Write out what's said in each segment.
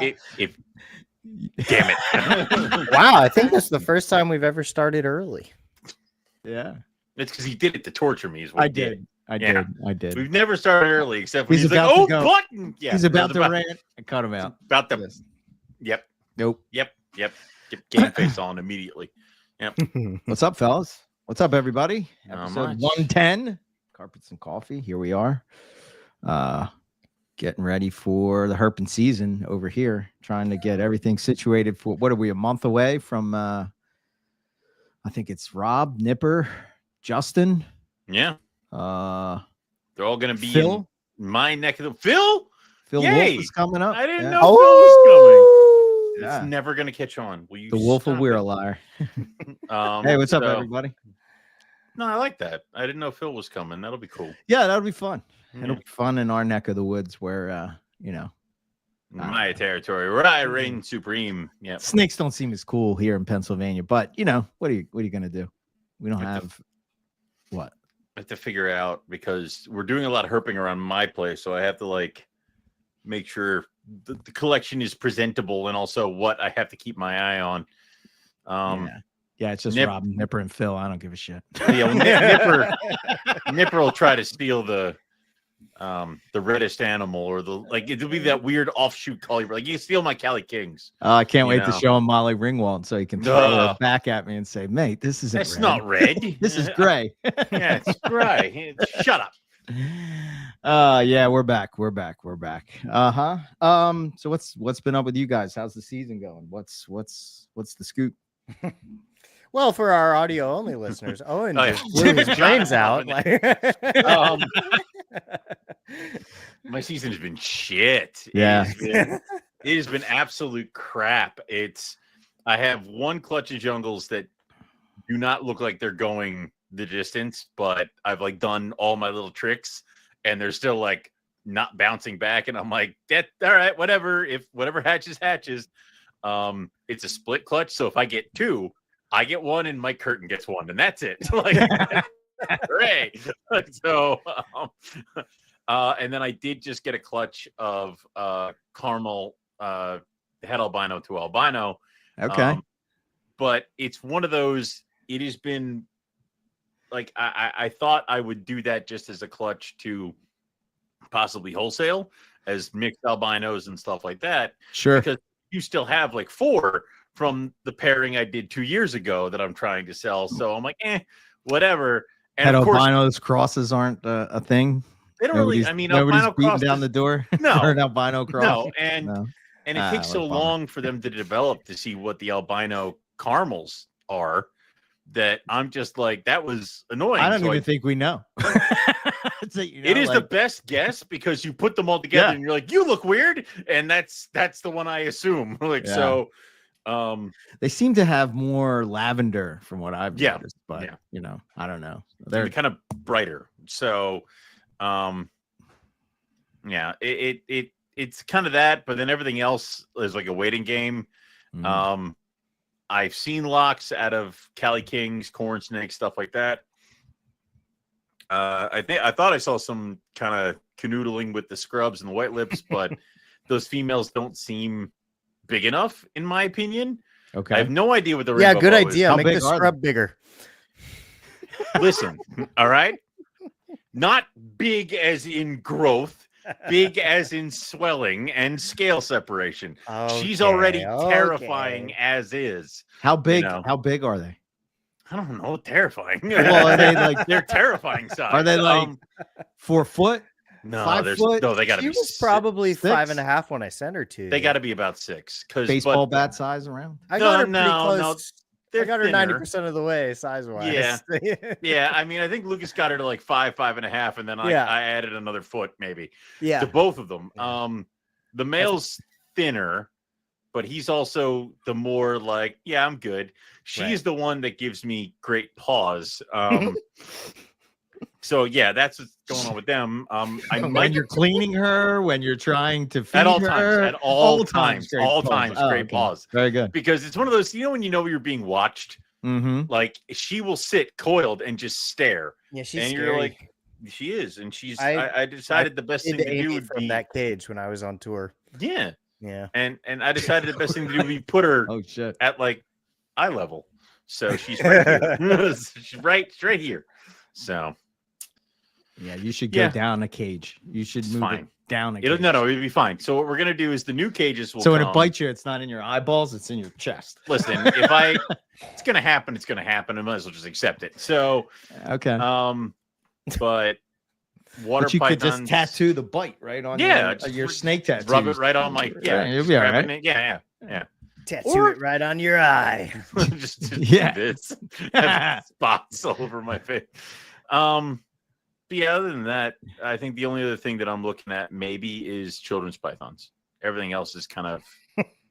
if damn it. Wow, I think that's the first time we've ever started early. Yeah. It's because he did it to torture me. Is what I he did. I did. We've never started early except when He's he's like, about to "Oh, go. button!" Yeah, He's about to rant. I cut him out. About the. Yes. Yep. Nope. Yep. Get game face on immediately. Yep. What's up, fellas? What's up, everybody? Not Episode much. 110. Carpets and coffee. Here we are. Getting ready for the herping season over here. Trying to get everything situated for what are we, a month away from I think it's Rob, Nipper, Justin. Yeah. They're They're all going to be Phil. in my neck of the Phil. Phil Yay! Wolf is coming up. I didn't Yeah. know Phil was coming. Yeah. It's never going to catch on. Will you The Wolf of stop We're it? a liar. Hey, What's up, everybody? No, I like that. I didn't know Phil was coming. That'll be cool. Yeah, that'll be fun. Yeah. It'll be fun in our neck of the woods where My territory, where I reign supreme. Yeah. snakes don't seem as cool here in Pennsylvania, but what are you gonna do? We don't have what? I have to figure out because we're doing a lot of herping around my place, so I have to make sure the collection is presentable and also what I have to keep my eye on. Yeah, it's just Rob, Nipper, and Phil. I don't give a shit. Yeah, Nipper will try to steal the reddest animal or it'll be that weird offshoot color. Like, you steal my Cali Kings. I can't wait to show him Molly Ringwald so he can throw it back at me and say, "Mate, this isn't. That's red. not red. This is gray." Yeah, it's gray. Shut up. Yeah, we're back. We're back. So what's been up with you guys? How's the season going? What's the scoop? Well, for our audio only listeners, Owen Oh, just blew his brains out. My season has been shit. Yeah. It has been absolute crap. I have one clutch of jungles that do not look like they're going the distance, but I've done all my little tricks and they're still not bouncing back. And I'm like, all right, whatever. If whatever hatches. It's a split clutch. So if I get two, I get one and Mike Curtin gets one, and that's it. Hooray. So, and then I did just get a clutch of caramel head albino to albino. Okay. But it's one of those, it has been I thought I would do that just as a clutch to possibly wholesale as mixed albinos and stuff like that. Sure. Because you still have 4 from the pairing I did 2 years ago that I'm trying to sell. So I'm like, whatever. And Head of course, albinos crosses aren't a thing. they don't really. I mean, nobody's albino beating cross down the door. No. For an albino cross. No, and it takes so what a bummer. long for them to develop to see what the albino caramels are that I'm just that was annoying. I don't So even think we know. So, it is the best guess because you put them all together and you're like, you look weird, and that's the one I assume. So. They seem to have more lavender from what I've noticed, but I don't know. They're kind of brighter. So, it's kind of that, but then everything else is like a waiting game. I've seen locks out of Cali Kings, corn snakes, stuff like that. I thought I saw some kind of canoodling with the scrubs and the white lips, but those females don't seem big enough, in my opinion. Okay. I have no idea what the rainbow good bow idea. is. Make the scrub bigger. Listen, all right? Not big as in growth, big as in swelling and scale separation. She's already terrifying as is. How big? How big are they? I don't know. Terrifying. Well, are they they're terrifying size. Are they 4 foot? No, 5 foot? No, they got to She be. was probably 6? 5.5 when I sent her to. They got to be about 6. Baseball bat size around. I got her no, pretty no. close. I got her 90% of the way size wise. Yeah. Yeah. I mean, I think Lucas got her to 5.5, and then I added another foot maybe. Yeah. To both of them. The male's thinner, but he's also the more I'm good. She's the one that gives me great pause. So yeah, that's what's going on with them. When you're cleaning her, when you're trying to feed at all her, times, at all times, Oh, great pause. Very good. Because it's one of those, when you know you're being watched, she will sit coiled and just stare. Yeah, she's and scary. you're like, she is, and she's. I decided the best thing to do would from be that cage when I was on tour. Yeah, Yeah. And I decided the best thing to do would be put her Oh shit. at like eye level. So she's right here. She's right here. So Yeah, you should go down a cage. You should it's move fine. it down a cage. No, it'll be fine. So what we're gonna do is the new cages will So when come. it bites you, it's not in your eyeballs, it's in your chest. Listen, it's gonna happen, it's gonna happen. I might as well just accept it. So Okay. but water But you could just pythons- tattoo the bite right on your snake tattoo. Rub it right on my you'll be all right. it. Yeah. Tattoo it right on your eye. just Yeah. do this. Have spots all over my face. But yeah, other than that, I think the only other thing that I'm looking at maybe is children's pythons. Everything else is kind of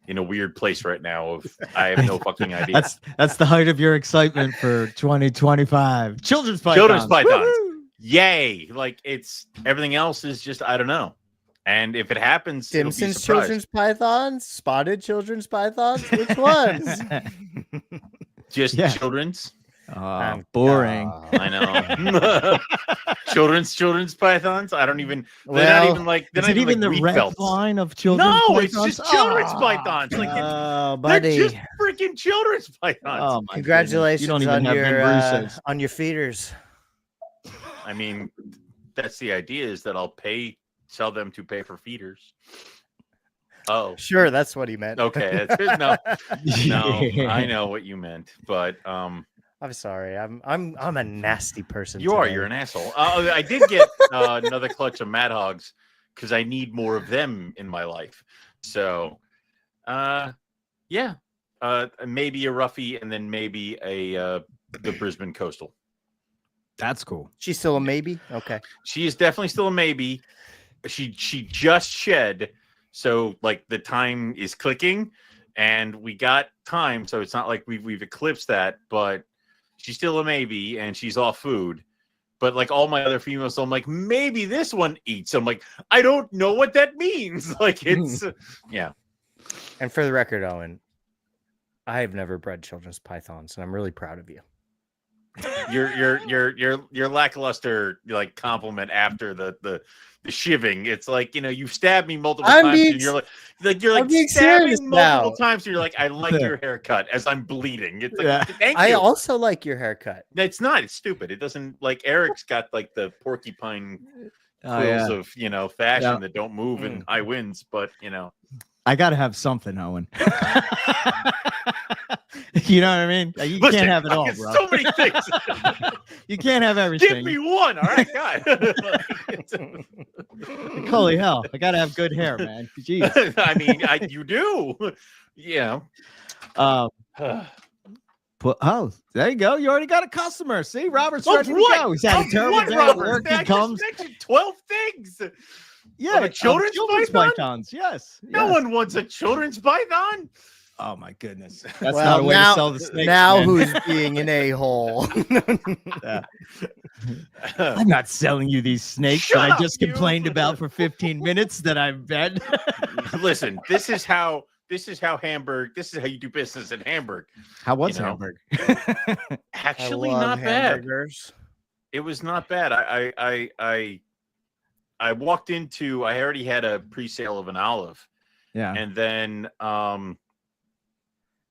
in a weird place right now. Of I have no fucking idea. That's the height of your excitement for 2025. Children's pythons. Children's pythons. Woo-hoo! Yay! Like it's everything else is just I don't know. And if it happens, it'll be Simpsons surprised. children's pythons, spotted children's pythons. Which ones? Just children's. Boring. I know. children's pythons. I don't even. They're not Well, even like. They're Is not it even even the like wheat red belts. line of children's No, pythons? it's just children's pythons. Like Oh, they're buddy. just freaking children's pythons. Oh my Congratulations goodness. You don't even on have your Bruce's. on your feeders. I mean, that's the idea is that I'll sell them to pay for feeders. Oh, Sure, that's what he meant. okay. No, I know what you meant, but I'm sorry. I'm a nasty person. you are. today. You're an asshole. I did get another clutch of Mad Hogs because I need more of them in my life. So, yeah, maybe a Roughie and then maybe the Brisbane Coastal. That's cool. She's still a maybe. Okay. She is definitely still a maybe. She just shed, so like the time is clicking, and we got time, so it's not like we've eclipsed that, but she's still a maybe, and she's off food. But like all my other females, so I'm like, maybe this one eats. I'm like, I don't know what that means. Like it's yeah. And for the record, Owen, I have never bred children's pythons, and I'm really proud of you. Your lackluster like compliment after the shiving. It's like, you've stabbed me multiple times, and you're like being stabbing serious multiple now. times. And you're like, I like your haircut as I'm bleeding. It's like, thank I you. also like your haircut. It's not. It's stupid. It doesn't like Eric's got like the porcupine quills of fashion that don't move in high winds, but I gotta have something, Owen. You know what I mean? You Listen, can't have it I all, got bro. so many things. You can't have everything. Give me one, all right, God. Holy hell! I gotta have good hair, man. Jeez. I mean, you do. Yeah. There you go. You already got a customer. See, Robert's Of ready to what? go. He's had a Of terrible what, day. Robert? Work, I he comes. just mentioned 12 things. Yeah, a children's python? pythons. Yes. No one wants a children's python. Oh my goodness. That's Well, not a way now- to sell the snakes. Now man. who's being an a-hole? I'm not selling you these snakes Shut that I up, just you. complained about for 15 minutes that I've been. Listen, this is how Hamburg. This is how you do business in Hamburg. How was You know, Hamburg? Actually, I love not bad. hamburgers. It was not bad. I walked into. I already had a pre-sale of an olive. Yeah. And then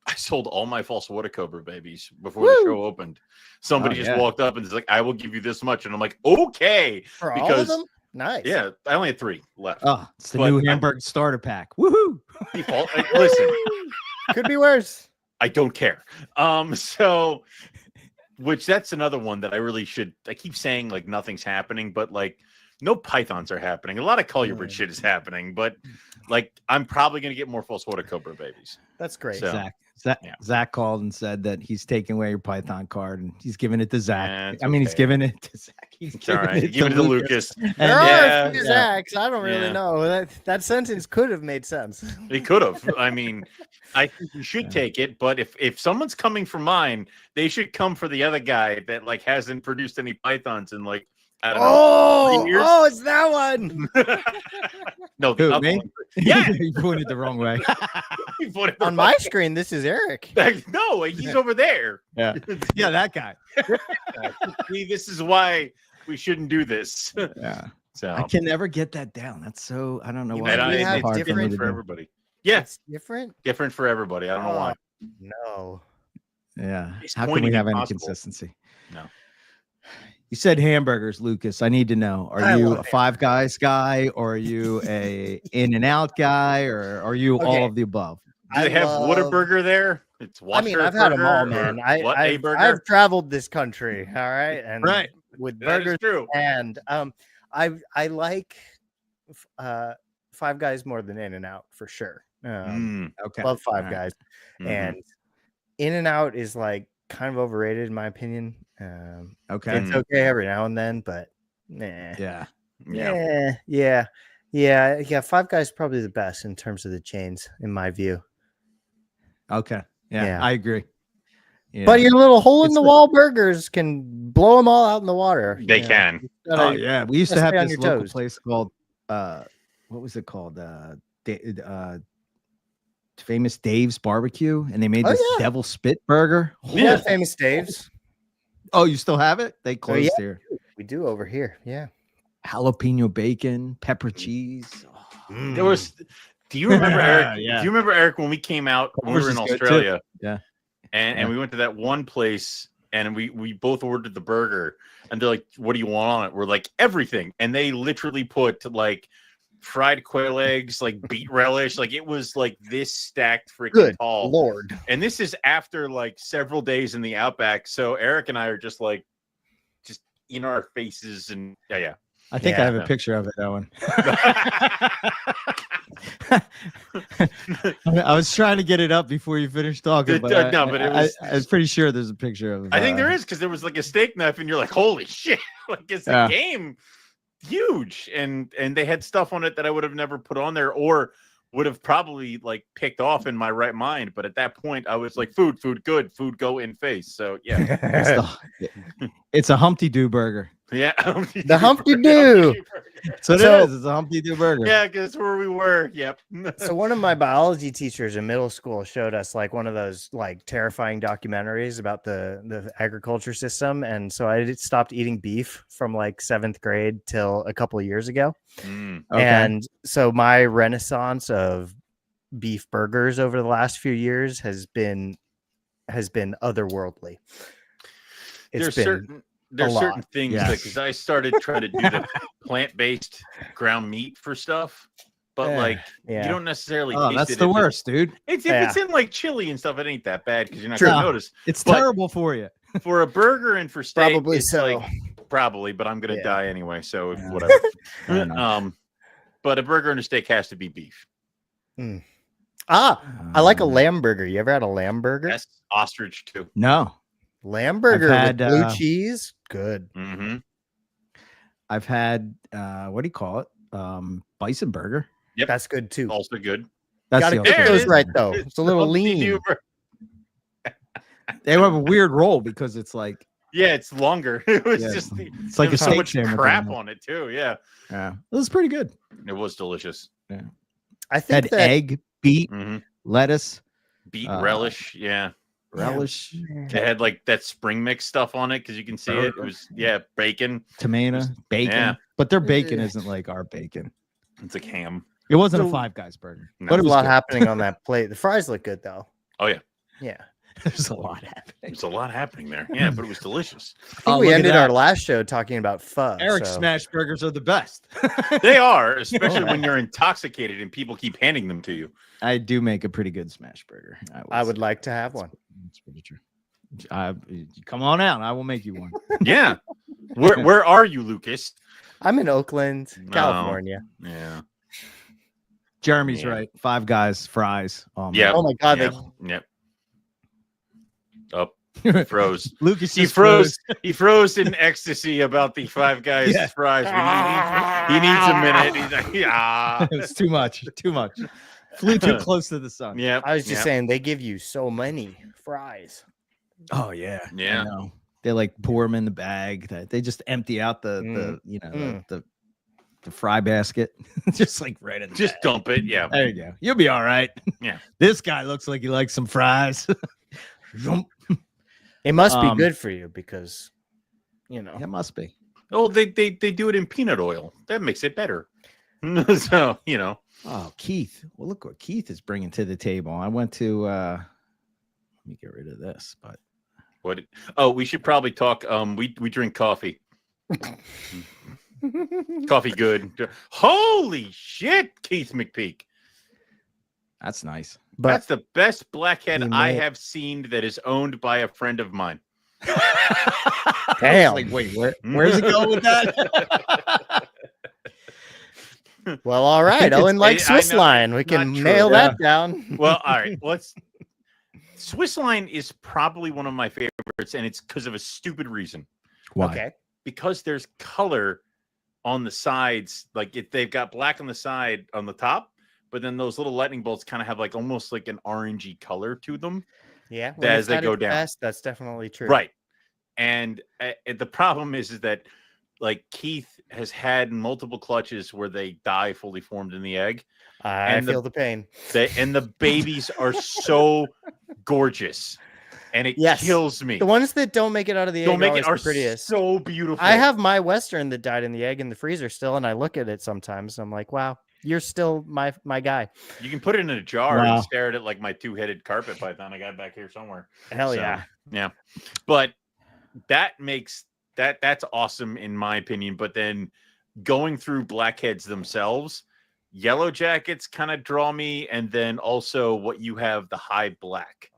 I sold all my false water cobra babies before the show opened. Somebody just walked up and was like, I will give you this much. And I'm like, okay. For all of Because them? Nice. yeah, I only had 3 left. Oh, it's the But new I'm- Hamburg starter pack. Woohoo! Default. Listen, Could be worse. I don't care. So which that's another one that I really should. I keep saying like nothing's happening, but like no pythons are happening. A lot of colubrid shit is happening, but like I'm probably gonna get more false water cobra babies. That's great. So- Zach called and said that he's taking away your Python card and he's giving it to Zach. That's I mean, he's okay. giving it to Zach. He's It's all giving right. it Give it to Lucas. And There are yeah, a few yeah. Zacks. I don't really Yeah. know. That sentence could have made sense. He could have. I mean, I think you should take it, but if someone's coming for mine, they should come for the other guy that like hasn't produced any pythons in like I don't know. 3 years? Oh, it's that one. No, the Who, other me? one. Yeah, you pointed the wrong way. he voted the On my wrong- screen, this is Eric. No, he's over there. Yeah, yeah, that guy. See, this is why we shouldn't do this. Yeah, So I can never get that down. That's so I don't know You why. might it's have so hard for me different- to for do. everybody. Yeah, It's different. different for everybody. I don't know why. No. Yeah. It's How can we pointing have any impossible. consistency? No. You said hamburgers, Lucas. I need to know. Are I you love a Five Guys guy, or are you a In-N-Out guy, or are you Okay. all of the above? Do they have Whataburger there? It's I mean, I've had them all, man. Burger? I've traveled this country, all right, and Right. with That is burgers, true. and I like Five Guys more than In-N-Out for sure. Okay. Love Five All right. Guys, Mhm. and In-N-Out is like kind of overrated in my opinion. Okay. It's okay every now and then, but nah. Yeah. Yeah. Five Guys is probably the best in terms of the chains, in my view. Okay. Yeah, Yeah. I agree. Yeah. But your little hole in It's the wall burgers can blow them all out in the water. They you know. can. You gotta- Oh yeah, we used to gotta have stay on this your local toes. place called what was it called? Famous Dave's Barbecue, and they made Oh, this yeah. devil spit burger. Yeah, Famous Dave's. Oh, you still have it? They closed yeah. here. We do over here. Yeah. Jalapeno bacon, pepper cheese. Oh, There was. Do you remember Eric? Yeah. Do you remember Eric when we came out? When we Culver's were in is good, too. Australia. Yeah. And Yeah. we went to that one place, and we both ordered the burger, and they're like, "What do you want on it?" We're like, "Everything," and they literally put like fried quail eggs, like beet relish, like it was like this stacked freaking Good tall. Lord. And this is after like several days in the outback, so Eric and I are just like, just in our faces, and yeah. I think I have a Yeah. picture of it, Owen. I was trying to get it up before you finished talking, but I was pretty sure there's a picture of it. I think there is, because there was like a steak knife, and you're like, "Holy shit!" Like it's a game huge, and they had stuff on it that I would have never put on there, or would have probably like picked off in my right mind. But at that point, I was like, "Food, good, food go in face." So yeah, it's a Humpty Doo burger. yeah, The Humpty Doo. So it is. It's a Humpty Doo burger. Yeah, because where we were. Yep. So one of my biology teachers in middle school showed us like one of those like terrifying documentaries about the agriculture system, and so I stopped eating beef from like 7th grade till a couple of years ago. Okay. And so my renaissance of beef burgers over the last few years has been otherworldly. There's certain things because I started trying to do the plant-based ground meat for stuff, but like you don't necessarily taste that's it. the worst, dude. If it's in like chili and stuff, it ain't that bad because you're not True. gonna notice. It's But terrible for you. for a burger and for steak, Probably it's so. like, probably, but I'm gonna Yeah. die anyway, so Yeah. whatever. Fair enough. But a burger and a steak has to be beef. I like a lamb burger. You ever had a lamb burger? That's ostrich too. No. Lamb burger had, with blue cheese. Good. Mm-hmm. I've had what do you call it? Bison burger. Yep. That's good too. Also good. That's Gotta the cook There it those is. right though. It's a little Humpty lean. Doo burger. They have a weird roll because it's like Yeah, it's longer. It was Yeah, just it's like there was a so steak much sandwich crap on on it too. Yeah, it was pretty good. it was delicious. I think Had that egg, beet, Mm-hmm. lettuce, Beet Uh, relish. Yeah, relish, they had like that spring mix stuff on it because you can see it. It was bacon. tomato, bacon. Yeah. But their bacon isn't like our bacon. It's like ham. It wasn't So- a Five Guys burger, No. but there's it a was lot good. happening on that plate. The fries look good though. Oh yeah, Yeah. There's a lot happening. there's a lot happening there. Yeah, but it was delicious. I think Oh, we look at ended that. our last show talking about pho. Eric so- smash burgers are the best. They are, especially when you're intoxicated and people keep handing them to you. I do make a pretty good smash burger. I would like to have one. That's pretty true. Come on out. I will make you one. Yeah. Where are you, Lucas? I'm in Oakland, No. California. Yeah. Jeremy's Yeah. right. Five Guys, fries. Yeah. Oh my god, Yep. Yep. Up. they Froze. Lucas He just froze. He froze in ecstasy about the Five Guys Yeah. fries. He needs a minute. He's like, yeah. It's too much. Too much. Flew too close to the sun. Yeah. I was just saying they give you so many fries. Oh yeah. Yeah. I know. They like pour them in the bag. They just empty out the fry basket, just like right in. The Just bag. dump it. Yeah. There you go. You'll be all right. Yeah. This guy looks like he likes some fries. It must be Um, good for you because It must be. Oh, they do it in peanut oil. That makes it better. So Oh, Keith. Well, look what Keith is bringing to the table. I went to let me get rid of this, but What? Oh, we should probably talk. We drink coffee. Coffee good. Holy shit, Keith McPeak. that's nice. But That's the best Blackhead he I may- have seen that is owned by a friend of mine. I was like, wait, where's it going with that? well, all right. it's- Owen likes I Swiss know, line. We it's can not nail true. that down. Well, all right. Swiss line is probably one of my favorites, and it's because of a stupid reason. Why? Okay. Because there's color on the sides. Like they've got black on the side on the top, but then those little lightning bolts kind of have like almost like an orangey color to them. Yeah. As they go down. Best, that's definitely true. Right. And the problem is that like Keith has had multiple clutches where they die fully formed in the egg. I feel the pain. And the babies are so gorgeous. And it Yes. kills me. The ones that don't make it out of the egg Don't make it are are the prettiest. so beautiful. I have my Western that died in the egg in the freezer still, and I look at it sometimes. I'm like, wow, you're still my guy. You can put it in a jar Wow. and stare at it like my two-headed carpet python I got back here somewhere. Hell So, yeah. Yeah. But that makes that's awesome in my opinion. But then going through Blackheads themselves, Yellow Jackets kind of draw me, and then also what you have, the high black.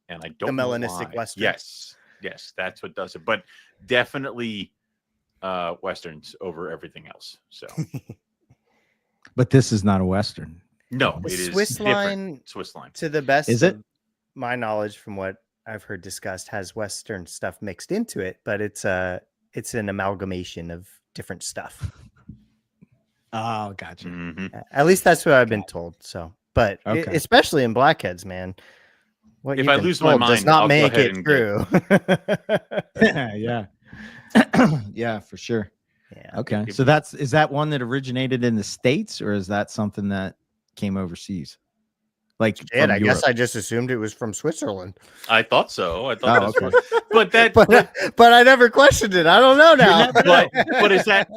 And I don't know melanistic why. Western. Yes, that's what does it. But definitely Westerns over everything else. So But this is not a Western. no, The it is Swiss different. line, Swiss line. to the best Is it? of my knowledge from what I've heard discussed, has Western stuff mixed into it, but it's an amalgamation of different stuff. Oh, gotcha. Mhm. At least that's what I've been told. So, but Okay. especially in Blackheads, man. What If you've I been lose my told does mind, not I'll go make ahead it and true. Yeah. Yeah, for sure. Yeah. Okay. If- So is that one that originated in the States, or is that something that came overseas? Like Shit, from I guess Europe? I just assumed it was from Switzerland. I thought so. I thought Oh, that's okay. what, but that But I never questioned it. I don't know now. but is that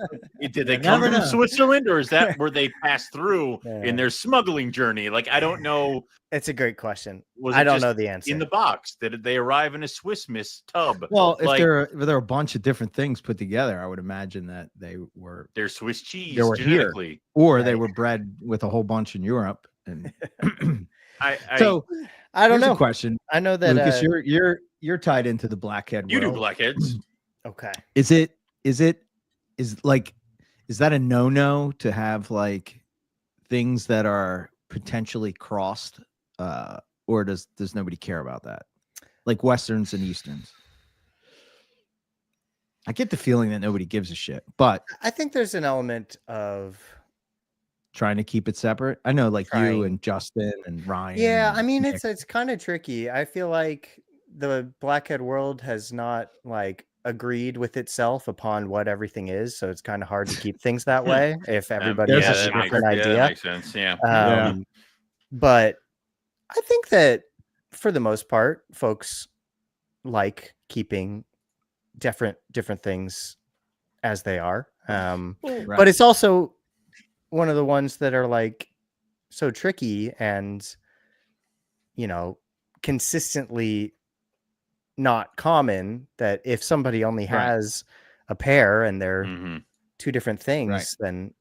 did they You come never from know. Switzerland, or is that where they passed through Yeah. in their smuggling journey? Like I don't know. It's a great question. Was I it don't just know the answer. in the box? Did they arrive in a Swiss Miss tub? Well, if like there are a bunch of different things put together, I would imagine that they were, they're Swiss cheese They were here. genetically. or they Right. were bred with a whole bunch in Europe. And So so I don't here's know. a question, I know that Lucas. You're tied into the Blackhead you do world. Blackheads. okay. Is that a no-no to have like things that are potentially crossed, or does nobody care about that, like Westerns and Easterns? I get the feeling that nobody gives a shit, but I think there's an element of trying to keep it separate. I know, like you Trying. and Justin and Ryan. yeah. and I mean, Nick. it's kind of tricky. I feel like the Blackhead world has not like agreed with itself upon what everything is, so it's kind of hard to keep things that way if everybody There's a has a shocker. different that idea. makes sense. Yeah. Yeah. But I think that for the most part, folks like keeping different things as they are. Right. But it's also one of the ones that are like so tricky and, you know, consistently not common, that if somebody only Right. has a pair and they're Mhm. two different things, Right. then,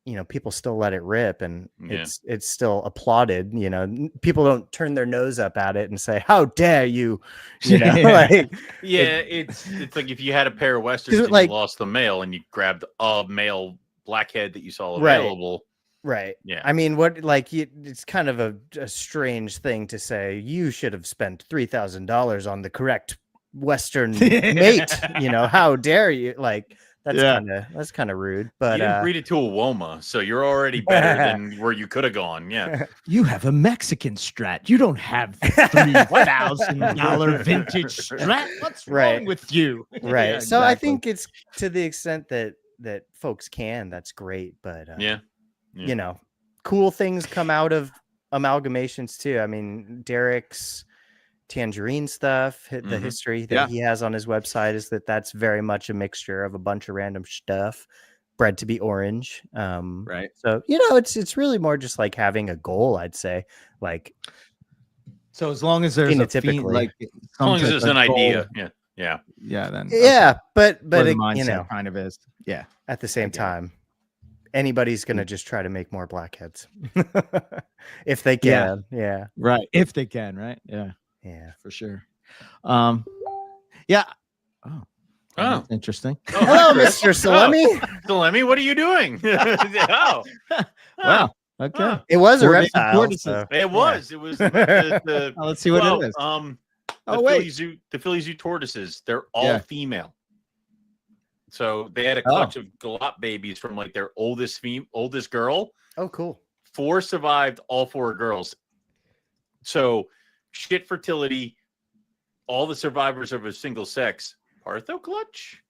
you know, people still let it rip, and Yeah. it's still applauded. You know, people don't turn their nose up at it and say, "How dare you?" You know, Yeah. like Yeah, it's like if you had a pair of Westerns and like- you lost the male and you grabbed a male Blackhead that you saw Right. available. right. Yeah. I mean, what like it's kind of a strange thing to say. You should have spent $3,000 on the correct Western mate. You know, how dare you? Like that's Yeah. kind of rude. But you didn't breed it to a Woma, so you're already better than where you could have gone. Yeah. You have a Mexican Strat. You don't have $3,000 vintage Strat. What's Right. wrong with you? right. Yeah, So I exactly. think it's to the extent that folks can, that's great. But Yeah. you know, cool things come out of amalgamations too. I mean, Derek's Tangerine stuff, the Mhm. history that Yeah. he has on his website is that's very much a mixture of a bunch of random stuff. bred to be orange. Right. So it's really more just like having a goal, I'd say. Like, So as long as there's phenotypically. like As some long as type there's of an idea. goal, Yeah. then yeah, okay. but Where the it, mindset kind of is. Yeah. at the same get it. time, anybody's gonna just try to make more blackheads if they Yeah. can. Yeah. Right. If they can, right? Yeah, Yeah. for sure. Yeah. Oh, that's interesting. Oh, Hello, hi, Chris. Mr. Salemi. Salemi, what are you doing? Oh, Wow. Okay. huh. It was a Four baby reptile. tortoises. So, It was. It was the Let's see what it is. the Philly Zoo tortoises. They're all female. So they had a clutch of galop babies from like their oldest girl. Oh, cool. 4 survived, all 4 girls. So shit fertility, all the survivors of a single sex. Partho clutch?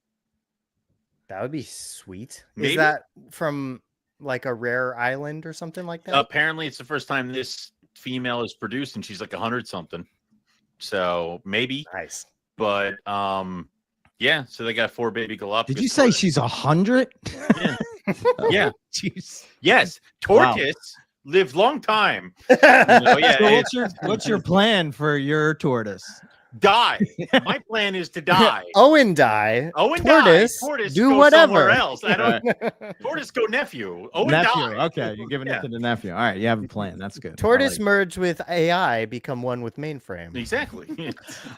That would be sweet. Maybe? Is that from like a rare island or something like that? Apparently it's the first time this female is produced and she's like 100 something. So maybe. Nice. But yeah, so they got 4 baby Galapagos. Did you say she's 100? Yeah. Yeah. Jeez. Yes. Tortoise lived long time. So what's your plan for your tortoise? Die. My plan is to die. Owen die. Tortoise do go whatever. somewhere else. I don't. Tortoise go nephew. Owen Nephew. die. Okay, you're giving it to the nephew. All right, you have a plan. That's good. Tortoise merge with AI, become one with mainframe. Exactly.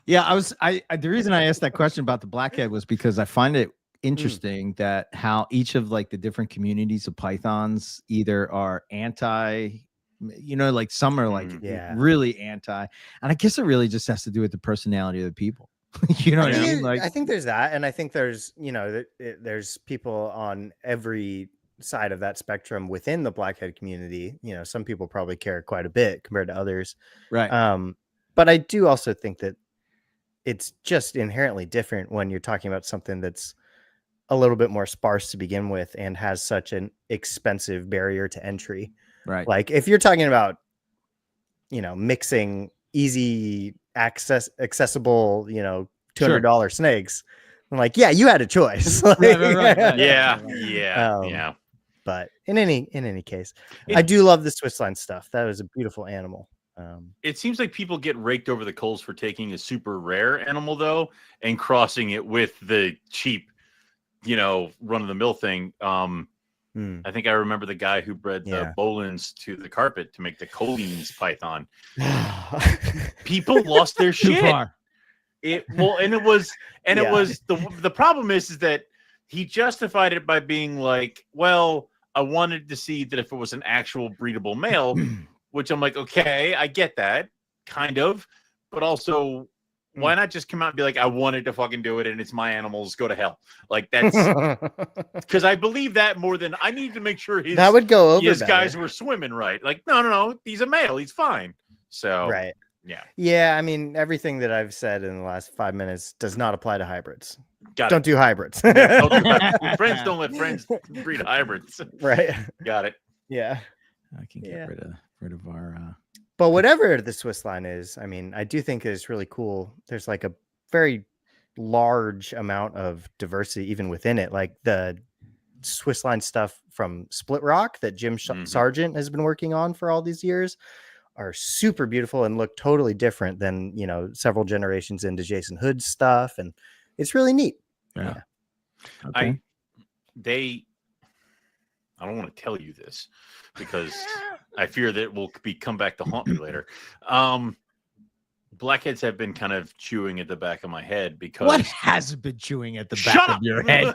Yeah, the reason I asked that question about the blackhead was because I find it interesting that how each of like the different communities of pythons either are anti, like some are like really anti, and I guess it really just has to do with the personality of the people. You know what I mean? Like, I think there's that, and I think there's there's people on every side of that spectrum within the blackhead community. Some people probably care quite a bit compared to others, right? But I do also think that it's just inherently different when you're talking about something that's a little bit more sparse to begin with and has such an expensive barrier to entry. Right. Like if you're talking about, mixing easy accessible, $200 snakes, I'm like, yeah, you had a choice. Like, right. Yeah. But in any case, I do love the Swiss line stuff. That was a beautiful animal. It seems like people get raked over the coals for taking a super rare animal though and crossing it with the cheap, run of the mill thing. I think I remember the guy who bred the Bolins to the carpet to make the Colleen's python. People lost their shit. It was the problem is that he justified it by being like, well, I wanted to see that if it was an actual breedable male, which I'm like, okay, I get that kind of, but also why not just come out and be like, I wanted to fucking do it and it's my animals, go to hell. Like that's because I believe that more than I need to make sure that would go over. His guys were swimming right. Like, no, he's a male, he's fine. So right. Yeah. Yeah. I mean, everything that I've said in the last 5 minutes does not apply to hybrids. Don't do hybrids. Friends don't let friends breed hybrids. Right. Got it. Yeah. I can get rid of our but whatever the Swiss line is, I mean, I do think it's really cool. There's like a very large amount of diversity even within it. Like the Swiss line stuff from Split Rock that Jim Sargent has been working on for all these years are super beautiful and look totally different than, several generations into Jason Hood's stuff. And it's really neat. Yeah. Okay. I don't want to tell you this because I fear that it will come back to haunt me later. Blackheads have been kind of chewing at the back of my head because what has been chewing at the back of your head?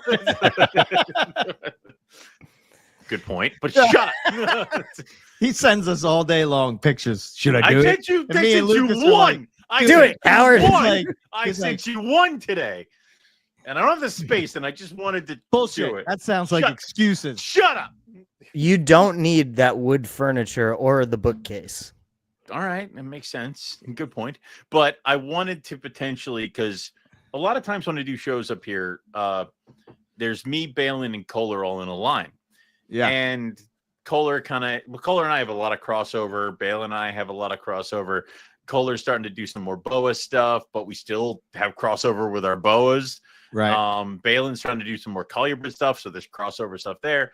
Good point, but shut up. He sends us all day long pictures. Should I do it? I sent you one. Do it, Howard. I sent you one today. And I don't have the space, and I just wanted to do it. That sounds like excuses. Shut up. You don't need that wood furniture or the bookcase. All right. That makes sense. Good point. But I wanted to potentially, because a lot of times when I do shows up here, there's me, Balin, and Kohler all in a line. Yeah. And Kohler and I have a lot of crossover. Balin and I have a lot of crossover. Kohler's starting to do some more boa stuff, but we still have crossover with our boas. Right. Balin's trying to do some more color stuff, so there's crossover stuff there.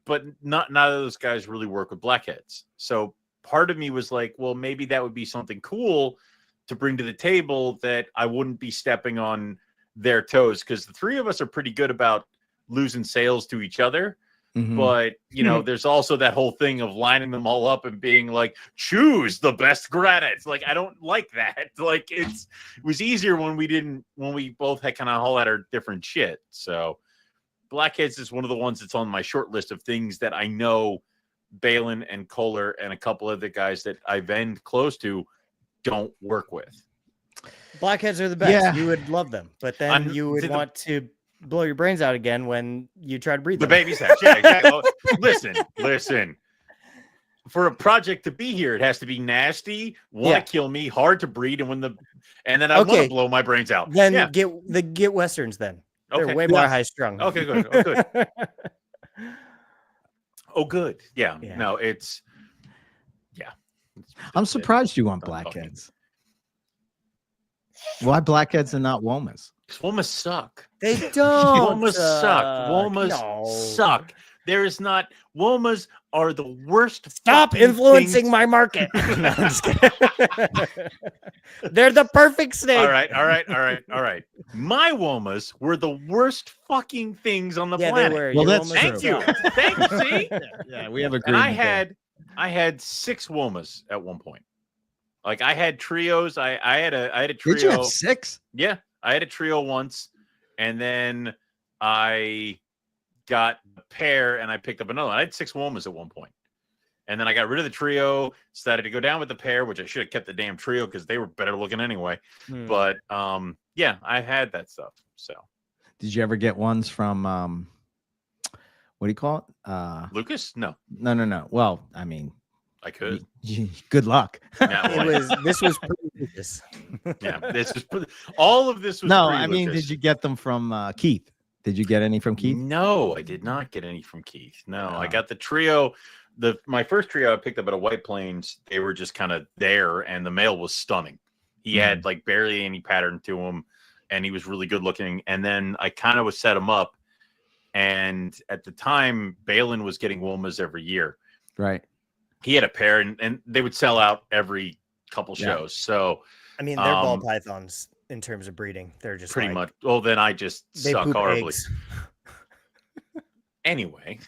But none of those guys really work with blackheads. So part of me was like, well, maybe that would be something cool to bring to the table that I wouldn't be stepping on their toes, because the three of us are pretty good about losing sales to each other. But there's also that whole thing of lining them all up and being like, choose the best granites. Like, I don't like that. Like, it was easier when we both had kind of all had our different shit. So Blackheads is one of the ones that's on my short list of things that I know Balin and Kohler and a couple other guys that I've been close to don't work with. Blackheads are the best. Yeah. You would love them, but then you would want to blow your brains out again when you try to breed them. The baby's hatch. Yeah, exactly. Well, listen. For a project to be here, it has to be nasty, want to kill me, hard to breed, and then I want to blow my brains out. Then get Westerns then. They're way more high strung. Okay, good. Oh, good. Oh, good. Yeah. No, it's I'm surprised you want blackheads. Why blackheads and not womas? Womas suck. They don't. Womas suck. Womas suck. There is not. Womas are the worst. Stop influencing my market. No, I'm just kidding. They're the perfect snake. All right. My womas were the worst fucking things on the planet. They were. Well, that's Thank you. Thank you. See? Yeah, we have a. And I had 6 womas at one point. Like, I had trios. I had a trio. Did you have 6? Yeah, I had a trio once, and then I got a pair, and I picked up another one. I had 6 womas at one point, and then I got rid of the trio, decided to go down with the pair, which I should have kept the damn trio because they were better looking anyway. But yeah, I had that stuff. So, did you ever get ones from what do you call it? Lucas? No. Well, I mean, I could. Good luck. Yeah, this was pre-Lucas. Yeah, all of this was. No, I mean, did you get them from Keith? Did you get any from Keith? No, I did not get any from Keith. No, I got the trio. My first trio I picked up at a White Plains. They were just kind of there, and the male was stunning. He had like barely any pattern to him, and he was really good looking. And then I kind of was set him up, and at the time, Balin was getting Womas every year. Right. He had a pair, and they would sell out every couple shows. So, I mean, they're ball pythons in terms of breeding. They're just pretty much. Well, then I just suck horribly. Anyway,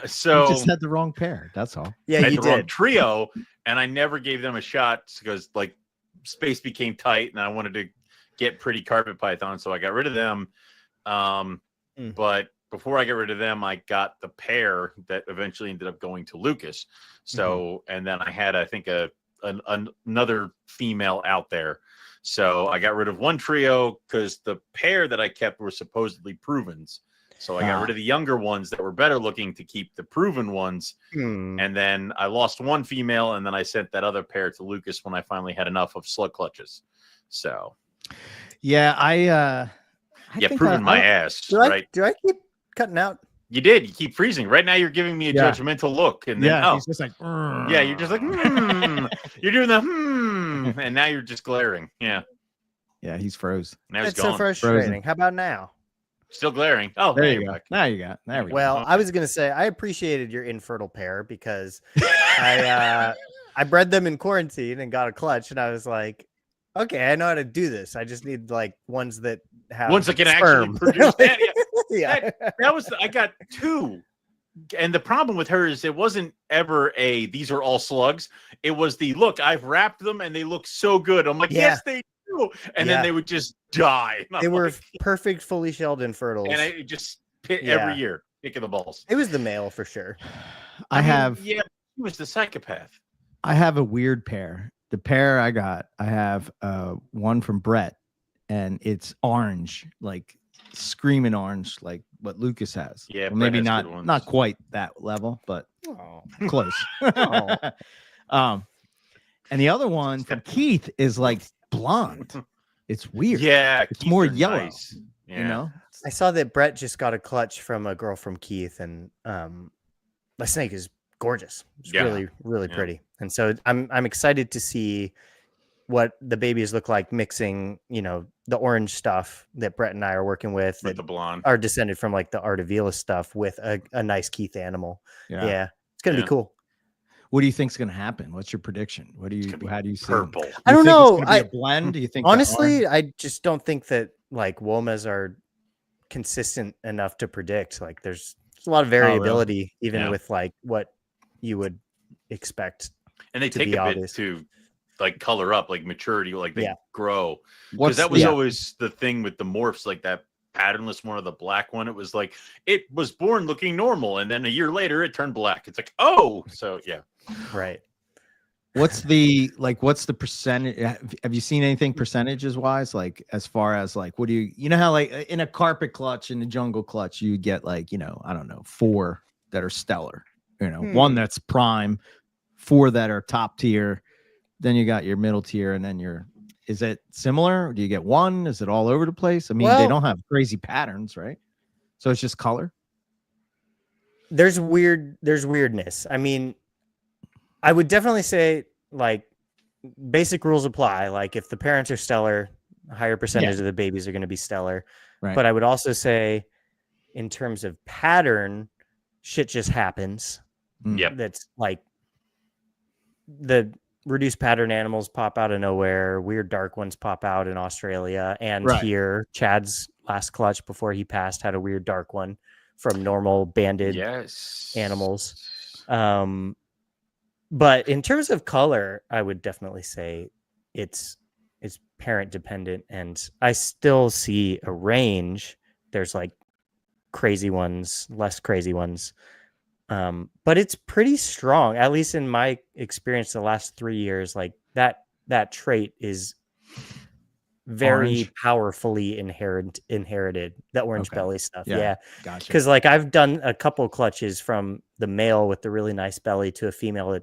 so you just had the wrong pair. That's all. Yeah, I had you the did. wrong trio, and I never gave them a shot because like space became tight, and I wanted to get pretty carpet python, so I got rid of them. But before I got rid of them, I got the pair that eventually ended up going to Lucas. So, and then I had, I think, another female out there. So I got rid of one trio because the pair that I kept were supposedly provens. So I got rid of the younger ones that were better looking to keep the proven ones. And then I lost one female, and then I sent that other pair to Lucas when I finally had enough of slug clutches. So, yeah, I think proven my ass. Do I keep cutting out? You did. You keep freezing. Right now, you're giving me a judgmental look, and then he's just like, yeah, you're just like, you're doing the and now you're just glaring. Yeah, he's froze. Now he's That's gone. so frustrating. How about now? Still glaring. Oh, there you go. Now you got. There we go. Well, I was gonna say I appreciated your infertile pair because I bred them in quarantine and got a clutch, and I was like, okay, I know how to do this. I just need like ones that have ones that can sperm. actually produce that. Yeah. That was. I got 2, and the problem with her is it wasn't ever these are all slugs. It was the look. I've wrapped them and they look so good. I'm like, yes, they do. And then they would just die. They were perfect, fully shelled infertiles, and I just pit every year, kicking the balls. It was the male for sure. He was the psychopath. I have a weird pair. The pair I got, I have one from Brett, and it's orange, like screaming orange, like what Lucas has. Yeah, well, maybe not quite that level, but close. And the other one from Keith is like blonde. It's weird. Yeah, it's more yellow. Nice. Yeah. You know, I saw that Brett just got a clutch from a girl from Keith, and my snake is gorgeous. It's really, really pretty. And so I'm excited to see what the babies look like mixing, the orange stuff that Brett and I are working with that the blonde are descended from like the Ardavila stuff with a nice Keith animal. Yeah. It's going to be cool. What do you think's going to happen? What's your prediction? How do you see purple? I don't know. It's going to be a blend. Do you think honestly, I just don't think that like Womas are consistent enough to predict. Like there's a lot of variability even with like what you would expect. And they take a bit to like color up, like maturity, like they grow. Because that was always the thing with the morphs, like that patternless one or the black one. It was like it was born looking normal, and then a year later it turned black. It's like, oh, so yeah, right. What's the percentage? Have you seen anything percentages wise? Like as far as like, what do you know how like in a carpet clutch in the jungle clutch you get like I don't know 4 that are stellar, 1 that's prime, 4 that are top tier. Then you got your middle tier, and then is it similar? Do you get 1? Is it all over the place? I mean, they don't have crazy patterns, right? So it's just color. There's weirdness. I mean, I would definitely say like basic rules apply. Like if the parents are stellar, a higher percentage of the babies are going to be stellar. Right. But I would also say in terms of pattern, shit just happens. Yep. That's like the reduced pattern animals pop out of nowhere. Weird dark ones pop out in Australia. And here, Chad's last clutch before he passed had a weird dark one from normal banded animals. But in terms of color, I would definitely say it's parent dependent. And I still see a range. There's like crazy ones, less crazy ones. But it's pretty strong, at least in my experience the last 3 years. Like that trait is very powerfully inherited, the orange belly stuff. Yeah. Gotcha. Because like I've done a couple clutches from the male with the really nice belly to a female that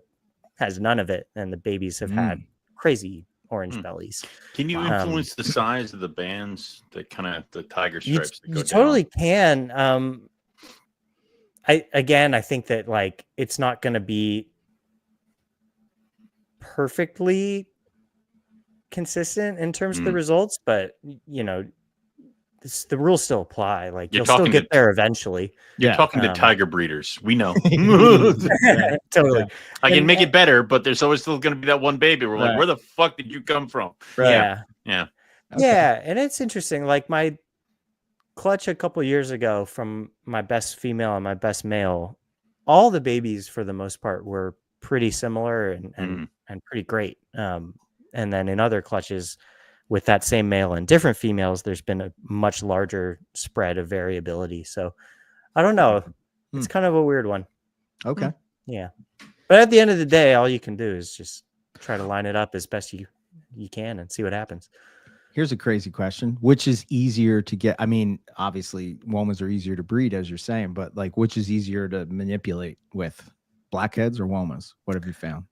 has none of it, and the babies have had crazy orange bellies. Can you influence the size of the bands, the kind of the tiger stripes? You totally can. I think that like it's not going to be perfectly consistent in terms of the results, but the rules still apply. Like you'll still get there eventually. You're talking to tiger breeders. We know. Totally. I can make it better, but there's always still going to be that one baby. We're like, where the fuck did you come from? Right. Yeah. Yeah. And it's interesting. Like my clutch a couple years ago from my best female and my best male, all the babies for the most part were pretty similar and pretty great. And then in other clutches with that same male and different females, there's been a much larger spread of variability. So I don't know. It's kind of a weird one. Okay. Yeah. But at the end of the day, all you can do is just try to line it up as best you can and see what happens. Here's a crazy question. Which is easier to get? I mean, obviously, Womas are easier to breed, as you're saying, but like, which is easier to manipulate with, Blackheads or Womas? What have you found?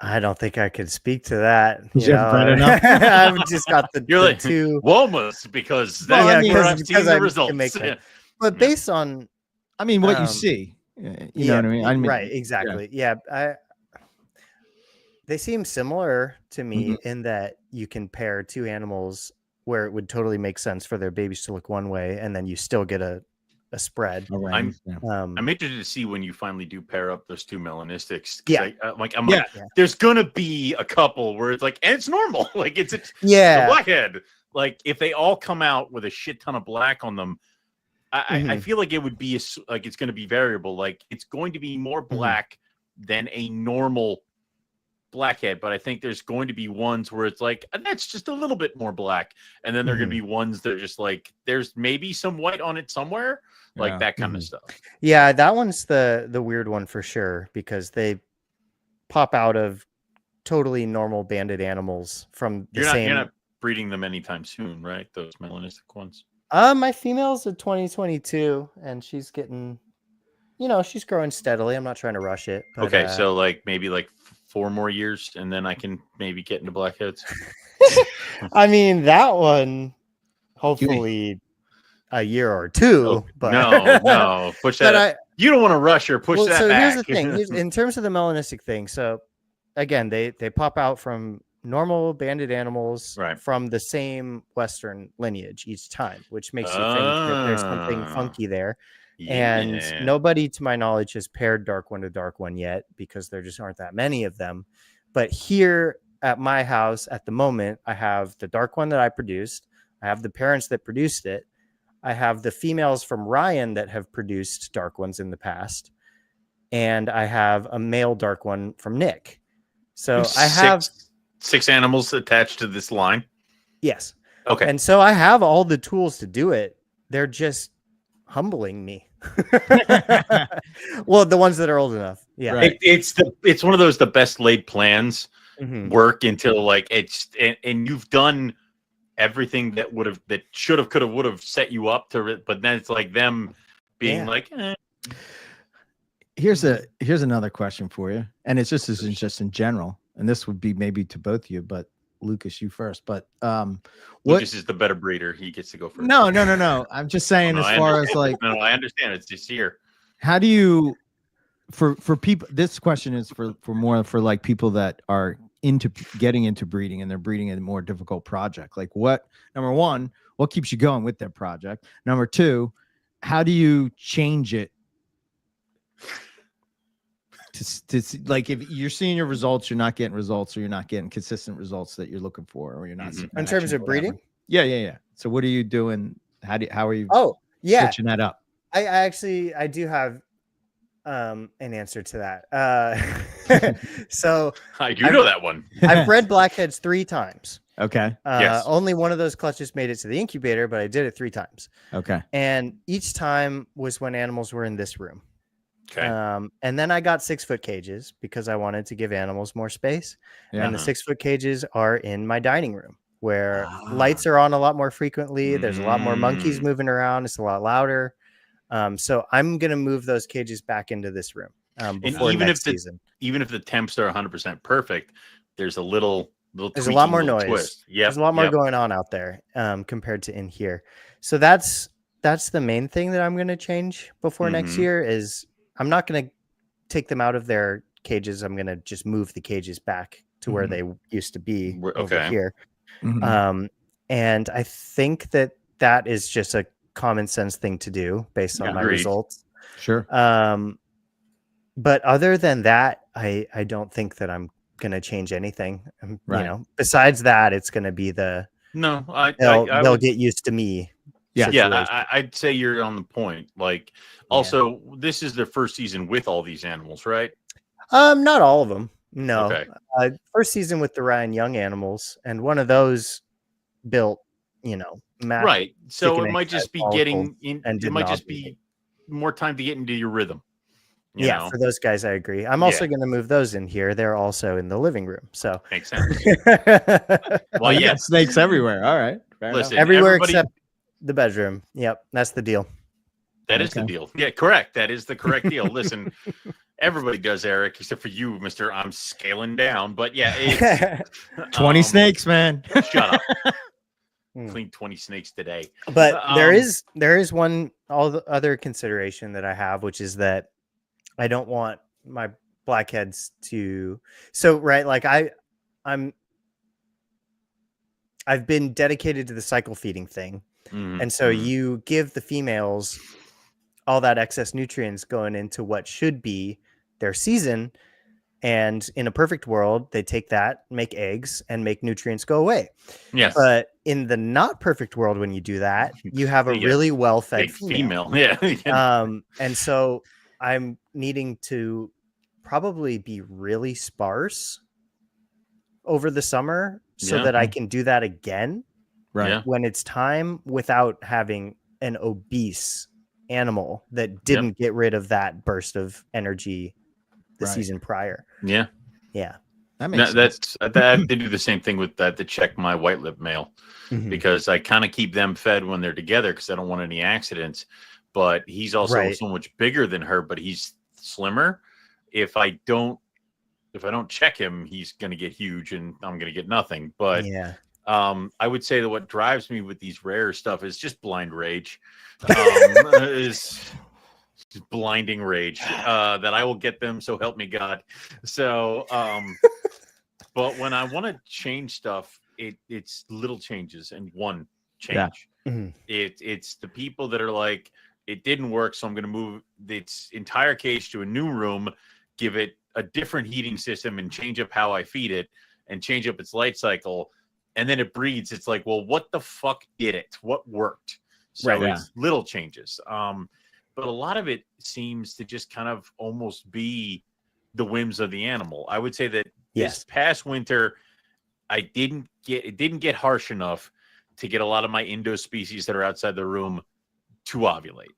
I don't think I could speak to that. I've just got the two Womas because that's where I've seen the results. But based on, I mean, what you see, you know what I mean? Right, exactly. Yeah, they seem similar to me in that you can pair two animals where it would totally make sense for their babies to look one way, and then you still get a spread. I'm interested to see when you finally do pair up those two melanistics. Yeah. There's gonna be a couple where it's like, and it's normal. Like it's the Blackhead. Like if they all come out with a shit ton of black on them, I feel like it would be like it's going to be variable. Like it's going to be more black than a normal Blackhead, but I think there's going to be ones where it's like that's just a little bit more black, and then there are going to be ones that are just like there's maybe some white on it somewhere, like that kind of stuff. Yeah, that one's the weird one for sure because they pop out of totally normal banded animals from the same. You're not breeding them anytime soon, right? Those melanistic ones. My female's a 2022, and she's getting, she's growing steadily. I'm not trying to rush it. But, okay, so like maybe like 4 more years, and then I can maybe get into Blackheads. I mean, that one, hopefully a year or two. But no, push that. You don't want to rush or push that back. Here's the thing. In terms of the melanistic thing, so again, they pop out from normal banded animals Right. from the same Western lineage each time, which makes you think that there's something funky there. And Yeah. nobody, to my knowledge, has paired dark one to dark one yet because there just aren't that many of them. But here at my house at the moment, I have the dark one that I produced. I have the parents that produced it. I have the females from Ryan that have produced dark ones in the past. And I have a male dark one from Nick. So I have six animals attached to this line. Yes. Okay. And so I have all the tools to do it. They're just humbling me. Well, the ones that are old enough. Yeah. Right. It's one of those, the best laid plans Mhm. work until like and you've done everything that should have, could have, would have set you up to, but then it's like them being Yeah. like, Here's another question for you, and it's just in general, and this would be maybe to both of you, but Lucas, you first. But Lucas is the better breeder. He gets to go first. No. I'm just saying, No, as far as like, no, I understand. It's just here. how do you, for people? This question is for more for like people that are getting into breeding and they're breeding a more difficult project. Like, number one, what keeps you going with that project? Number two, how do you change it? To like, if you're seeing your results, you're not getting results, or you're not getting consistent results that you're looking for, or you're not In terms of breeding. Yeah. So what are you doing? How are you? Oh, yeah. Switching that up. I do have an answer to that. So I do know that one. I've bred blackheads 3 times. Okay. Yes. Only one of those clutches made it to the incubator, but I did it 3 times. Okay. And each time was when animals were in this room. Okay. And then I got 6-foot cages because I wanted to give animals more space. Yeah. And the 6-foot cages are in my dining room where lights are on a lot more frequently. There's a lot more monkeys moving around. It's a lot louder. So I'm going to move those cages back into this room before next season. Even if the temps are 100% perfect, there's a little there's a lot more noise. Twist. Yep. There's a lot more going on out there compared to in here. So that's the main thing that I'm going to change before next year is I'm not going to take them out of their cages. I'm going to just move the cages back to where they used to be over here. And I think that is just a common sense thing to do based on my results. Sure. But other than that, I don't think that I'm going to change anything. Right. You know, besides that, it's going to be they'll get used to me. Yeah, I'd say you're on the point. Like, also, this is their first season with all these animals, right? Not all of them. No. Okay. First season with the Ryan Young animals, and one of those built, right. So it might just be getting in, and it might just be more time to get into your rhythm. You know? For those guys, I agree. I'm also going to move those in here. They're also in the living room. So makes sense. Well, yeah, snakes everywhere. All right. Listen, everywhere except the bedroom. Yep, that's the deal. That is the deal. Yeah, correct. That is the correct deal. Listen, everybody does, Eric, except for you, Mr. I'm scaling down. But yeah, it's 20 snakes, man. Shut up. Clean 20 snakes today. But there is one other consideration that I have, which is that I don't want my blackheads to. So right, like I've been dedicated to the cycle feeding thing. And so you give the females all that excess nutrients going into what should be their season. And in a perfect world, they take that, make eggs, and make nutrients go away. Yes. But in the not perfect world, when you do that, you have a really well-fed female. Yeah. And so I'm needing to probably be really sparse over the summer so that I can do that again. Right. When it's time without having an obese animal that didn't get rid of that burst of energy the season prior. Yeah. That makes sense. They do the same thing with that to check my white lip male because I kind of keep them fed when they're together because I don't want any accidents. But he's also so much bigger than her, but he's slimmer. If I don't check him, he's going to get huge and I'm going to get nothing. But I would say that what drives me with these rare stuff is just blind rage. Is just blinding rage that I will get them. So help me God. So But when I want to change stuff, it's little changes and one change. Yeah. Mhm. It's the people that are like, it didn't work, so I'm going to move its entire cage to a new room, give it a different heating system, and change up how I feed it, and change up its light cycle, and then it breeds. It's like, well, what the fuck did it? What worked? So Right, it's little changes. But a lot of it seems to just kind of almost be the whims of the animal. I would say that this past winter, it didn't get harsh enough to get a lot of my Indo species that are outside the room to ovulate.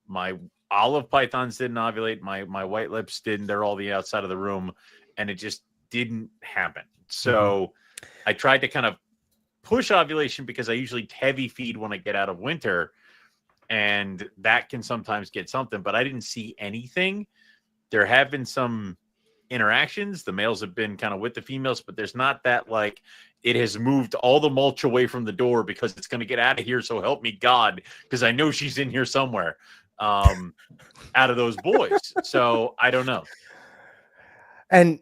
My olive pythons didn't ovulate. My white lips didn't. They're all the outside of the room, and it just didn't happen. So I tried to kind of push ovulation because I usually heavy feed when I get out of winter, and that can sometimes get something, but I didn't see anything. There have been some interactions. The males have been kind of with the females, but there's not that like it has moved all the mulch away from the door because it's going to get out of here. So help me God, because I know she's in here somewhere out of those boys. So I don't know. And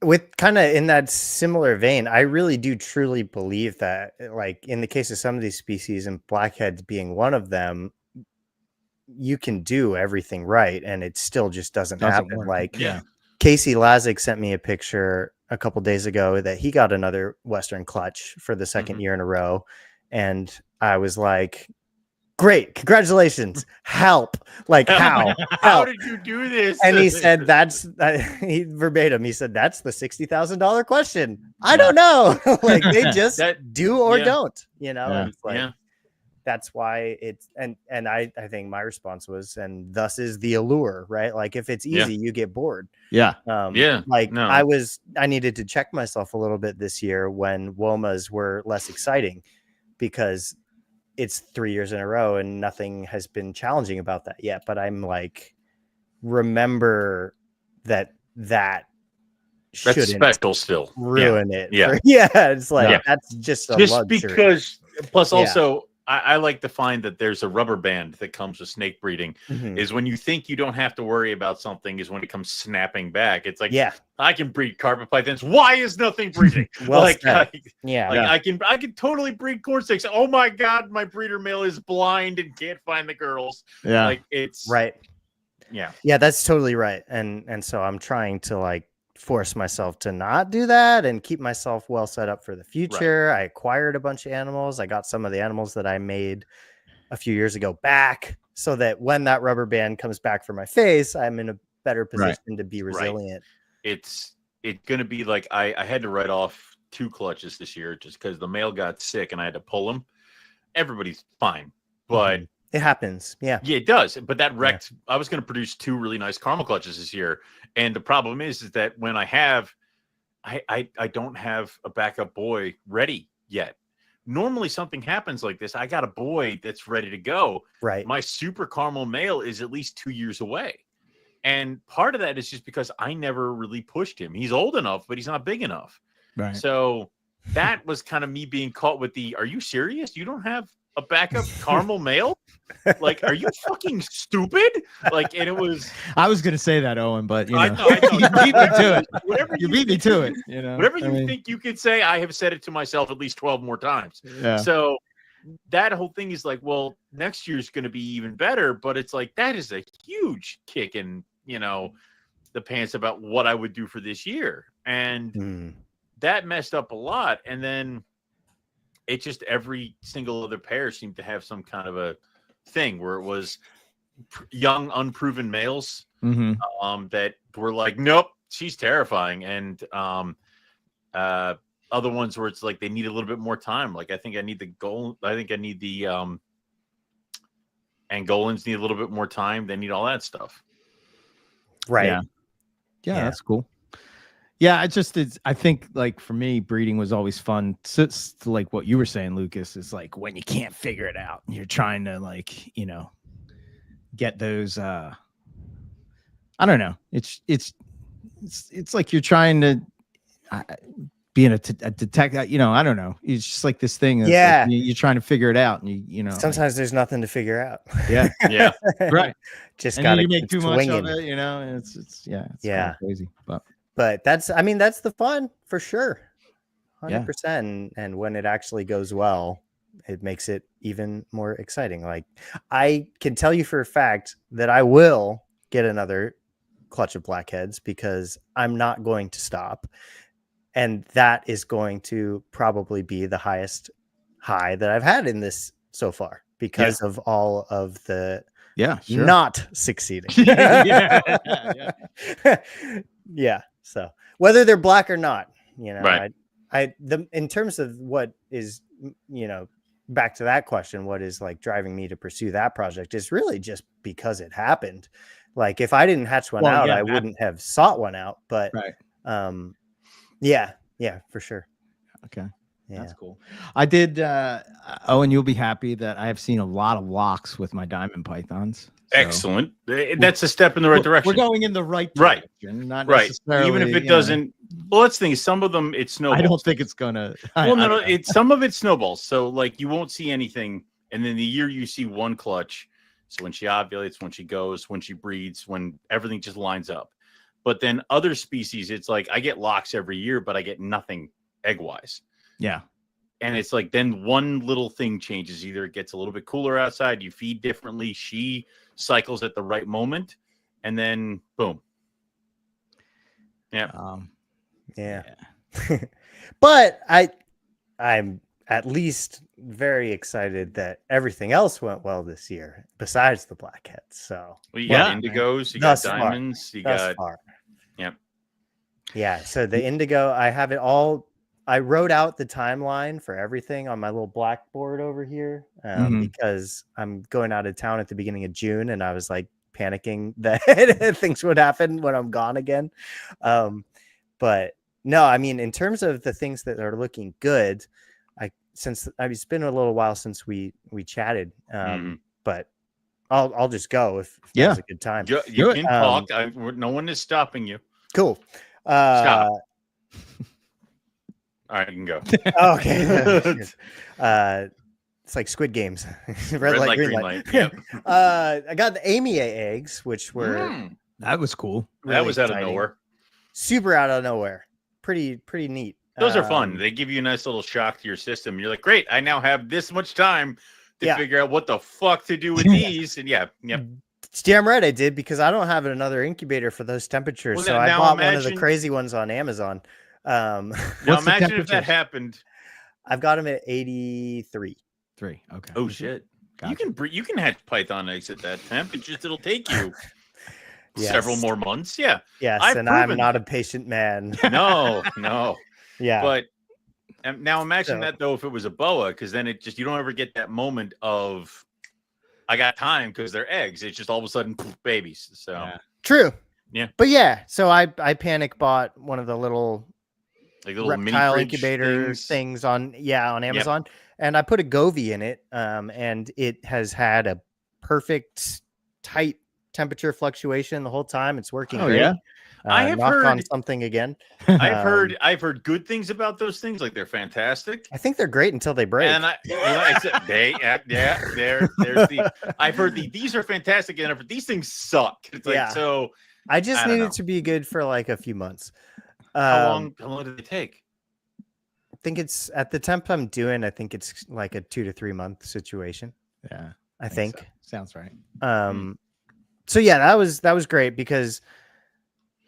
with kind of in that similar vein, I really do truly believe that, like in the case of some of these species, and blackheads being one of them, you can do everything right and it still just doesn't happen. work. Like Yeah. Casey Lazick sent me a picture a couple days ago that he got another Western clutch for the second year in a row, and I was like, great, congratulations. Help. Like how? How did you do this? And he said he verbatim, he said that's the $60,000 question. I don't know. Like they just do or don't, you know. Yeah. And it's like that's why it's and I think my response was, and thus is the allure, right? Like if it's easy, you get bored. Yeah. Like I needed to check myself a little bit this year when WOMAs were less exciting because it's 3 years in a row and nothing has been challenging about that yet. But I'm like, remember that shouldn't special still ruin it. Yeah. It's like that's just luxury. Because plus also I like to find that there's a rubber band that comes with snake breeding is when you think you don't have to worry about something is when it comes snapping back. It's like, I can breed carpet pythons. Why is nothing breeding? I can totally breed corn snakes. Oh my God, my breeder male is blind and can't find the girls. Yeah. Like it's right. Yeah, that's totally right. And so I'm trying to like force myself to not do that and keep myself well set up for the future. I acquired a bunch of animals. I got some of the animals that I made a few years ago back so that when that rubber band comes back for my face, I'm in a better position to be resilient. It's going to be like I had to write off 2 clutches this year just because the male got sick and I had to pull him. Everybody's fine, but it happens. Yeah, it does. But that wrecked. I was going to produce 2 really nice caramel clutches this year. And the problem is that when I don't have a backup boy ready yet. Normally something happens like this. I got a boy that's ready to go. Right. My super caramel male is at least 2 years away. And part of that is just because I never really pushed him. He's old enough, but he's not big enough. Right. So that was kind of me being caught with are you serious? You don't have a backup caramel male? Like, are you fucking stupid? Like, and it was. I was gonna say that, Owen, but I know. you beat me to it. Whatever you beat me to it. You know, whatever you think you could say, I have said it to myself at least 12 more times. Yeah. So that whole thing is like, well, next year's going to be even better. But it's like that is a huge kick in, the pants about what I would do for this year, and that messed up a lot. And then it just every single other pair seemed to have some kind of a thing where it was young unproven males that were like, nope, she's terrifying, and other ones where it's like they need a little bit more time. Like I think I need the Angolans need a little bit more time. They need all that stuff. Right. Yeah, that's cool. Yeah, I think like for me, breeding was always fun. So, like what you were saying, Lucas, is like when you can't figure it out, and you're trying to like, get those. I don't know. It's like you're trying to be a detective. I don't know. It's just like this thing. Yeah, like you're trying to figure it out, and you know. Sometimes there's nothing to figure out. Yeah, yeah, right. Just got to make too much swinging. of it, and it's kind of crazy, but. but that's the fun for sure. Yeah. 100%. And when it actually goes well, it makes it even more exciting. Like, I can tell you for a fact that I will get another clutch of blackheads because I'm not going to stop. And that is going to probably be the highest high that I've had in this so far because of all of the sure. not succeeding. yeah. Yeah. So whether they're black or not, Right. in terms of what is, back to that question, what is like driving me to pursue that project is really just because it happened. Like, if I didn't hatch one out, I wouldn't have sought one out. But yeah, for sure. Okay. Yeah. That's cool. I did. Owen, you'll be happy that I have seen a lot of locks with my diamond pythons. So Excellent. That's a step in the right direction. We're going in the right direction. Not necessarily, even if it doesn't. Well, let's think. Some of them, it's snowballs. I don't think it's gonna. Well, no, some of it's snowballs. So like, you won't see anything, and then the year you see one clutch. So when she ovulates, when she goes, when she breeds, when everything just lines up. But then other species, it's like I get locks every year, but I get nothing egg-wise. Yeah. And it's like, then one little thing changes. Either it gets a little bit cooler outside, you feed differently, she cycles at the right moment, and then boom. Yeah. Yeah. But I'm at least very excited that everything else went well this year besides the blackheads. So you got indigos, you got diamonds, you got yeah. So the indigo, I have it all. I wrote out the timeline for everything on my little blackboard over here because I'm going out of town at the beginning of June, and I was like panicking that things would happen when I'm gone again. But no, I mean, in terms of the things that are looking good, it's been a little while since we chatted, but I'll just go if that was a good time. You can talk. No one is stopping you. Cool. Stop. All right, you can go. Okay. It's like Squid Games. Red light, green light. Yeah. I got the Amia eggs, which were that was cool. Really that was exciting. Out of nowhere. Super out of nowhere. Pretty neat. Those are fun. They give you a nice little shock to your system. You're like, great, I now have this much time to figure out what the fuck to do with these. And It's damn right I did, because I don't have another incubator for those temperatures. Well, so I bought one of the crazy ones on Amazon. Now imagine if that happened. I've got them at 83. Okay. Oh shit. Gotcha. You can hatch python eggs at that temp. It'll take you several more months. Yeah. Yes, I'm not a patient man. No. Yeah. But now imagine that though, if it was a boa, because then you don't ever get that moment of I got time because they're eggs. It's just all of a sudden babies. So true. Yeah. But so I panic bought one of the little reptile mini incubator things on Amazon, and I put a Govee in it, and it has had a perfect tight temperature fluctuation the whole time. It's working great. Yeah. I have heard on something again. I've heard good things about those things. Like, they're fantastic. I think they're great until they break. And I've heard these are fantastic, and these things suck. It's like, so I just need it to be good for like a few months. How long do they take? I think it's at the temp I'm doing. I think it's like a 2 to 3 month situation. Yeah, I think so. Sounds right. So yeah, that was great, because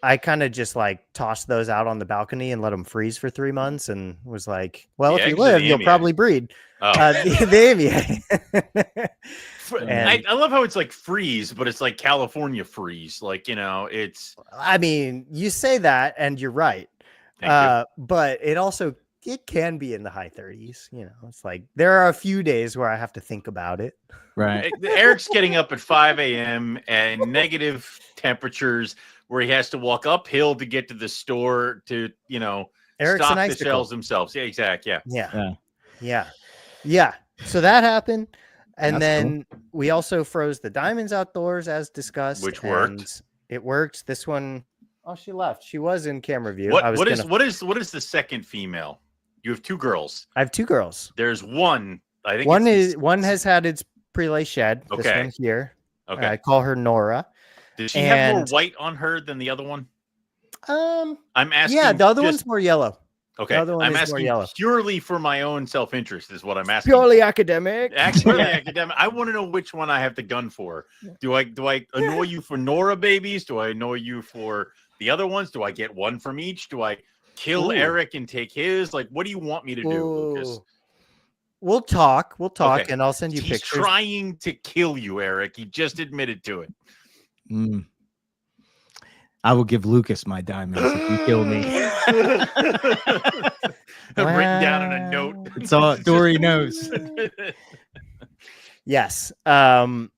I kind of just like tossed those out on the balcony and let them freeze for 3 months, and was like, well, if you live, you'll probably breed. The Amia. I love how it's like freeze, but it's like California freeze. Like, it's. I mean, you say that, and you're right. But it can be in the high 30s. It's like there are a few days where I have to think about it. Right. Eric's getting up at 5 a.m. and negative temperatures, where he has to walk uphill to get to the store to, Eric's stock the shelves themselves. Yeah, exactly. Yeah. So that happened. And That's then we also froze the diamonds outdoors, as discussed. Which worked. It worked. This one, she left. She was in camera view. What is the second female? You have 2 girls. I have 2 girls. There's one. I think one has had its prelay shed. Okay. This one here. Okay. I call her Nora. Did she have more white on her than the other one? I'm asking. Yeah, the other just- one's more yellow. Okay, The other one I'm is more asking yellow. purely for my own self-interest is what I'm asking. Purely academic. Actually, academic. I want to know which one I have to gun for. Do I annoy you for Nora babies? Do I annoy you for the other ones? Do I get one from each? Do I kill Ooh. Eric and take his? Like, what do you want me to do, Lucas? Ooh. We'll talk, Okay. and I'll send you He's pictures. trying to kill you, Eric. He just admitted to it. I will give Lucas my diamonds if you kill me. Written down in a note. It's all Dory knows. Yes. And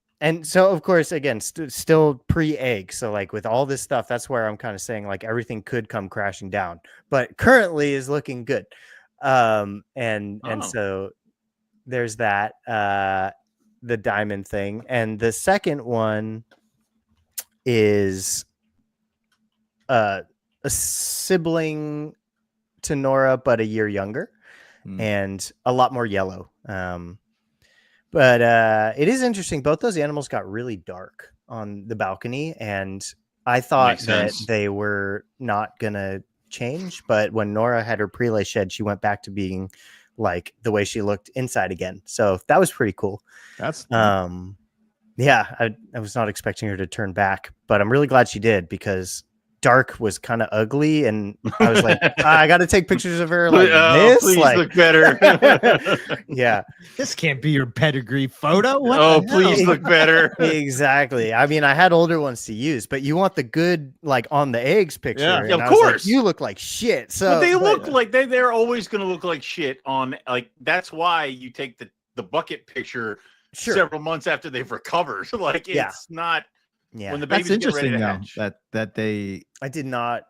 so of course, again, still pre-egg. So like with all this stuff, that's where I'm kind of saying like everything could come crashing down, but currently is looking good. And so there's that, the diamond thing. And the second one is a sibling to Nora, but a year younger and a lot more yellow. But it is interesting. Both those animals got really dark on the balcony, and I thought that they were not gonna change. But when Nora had her prelay shed, she went back to being like the way she looked inside again. So that was pretty cool. That's yeah. I was not expecting her to turn back, but I'm really glad she did because dark was kind of ugly, and I was like, I got to take pictures of her like this. Please like, look better. Yeah, this can't be your pedigree photo. What please look better. Exactly. I mean, I had older ones to use, but you want the good, like on the eggs picture. Yeah, of course. Like, you look like shit. So but they look like they're always going to look like shit on like. That's why you take the bucket picture several months after they've recovered. Like it's not. Yeah, when the baby's that's interesting ready to though. hatch. That they. I did not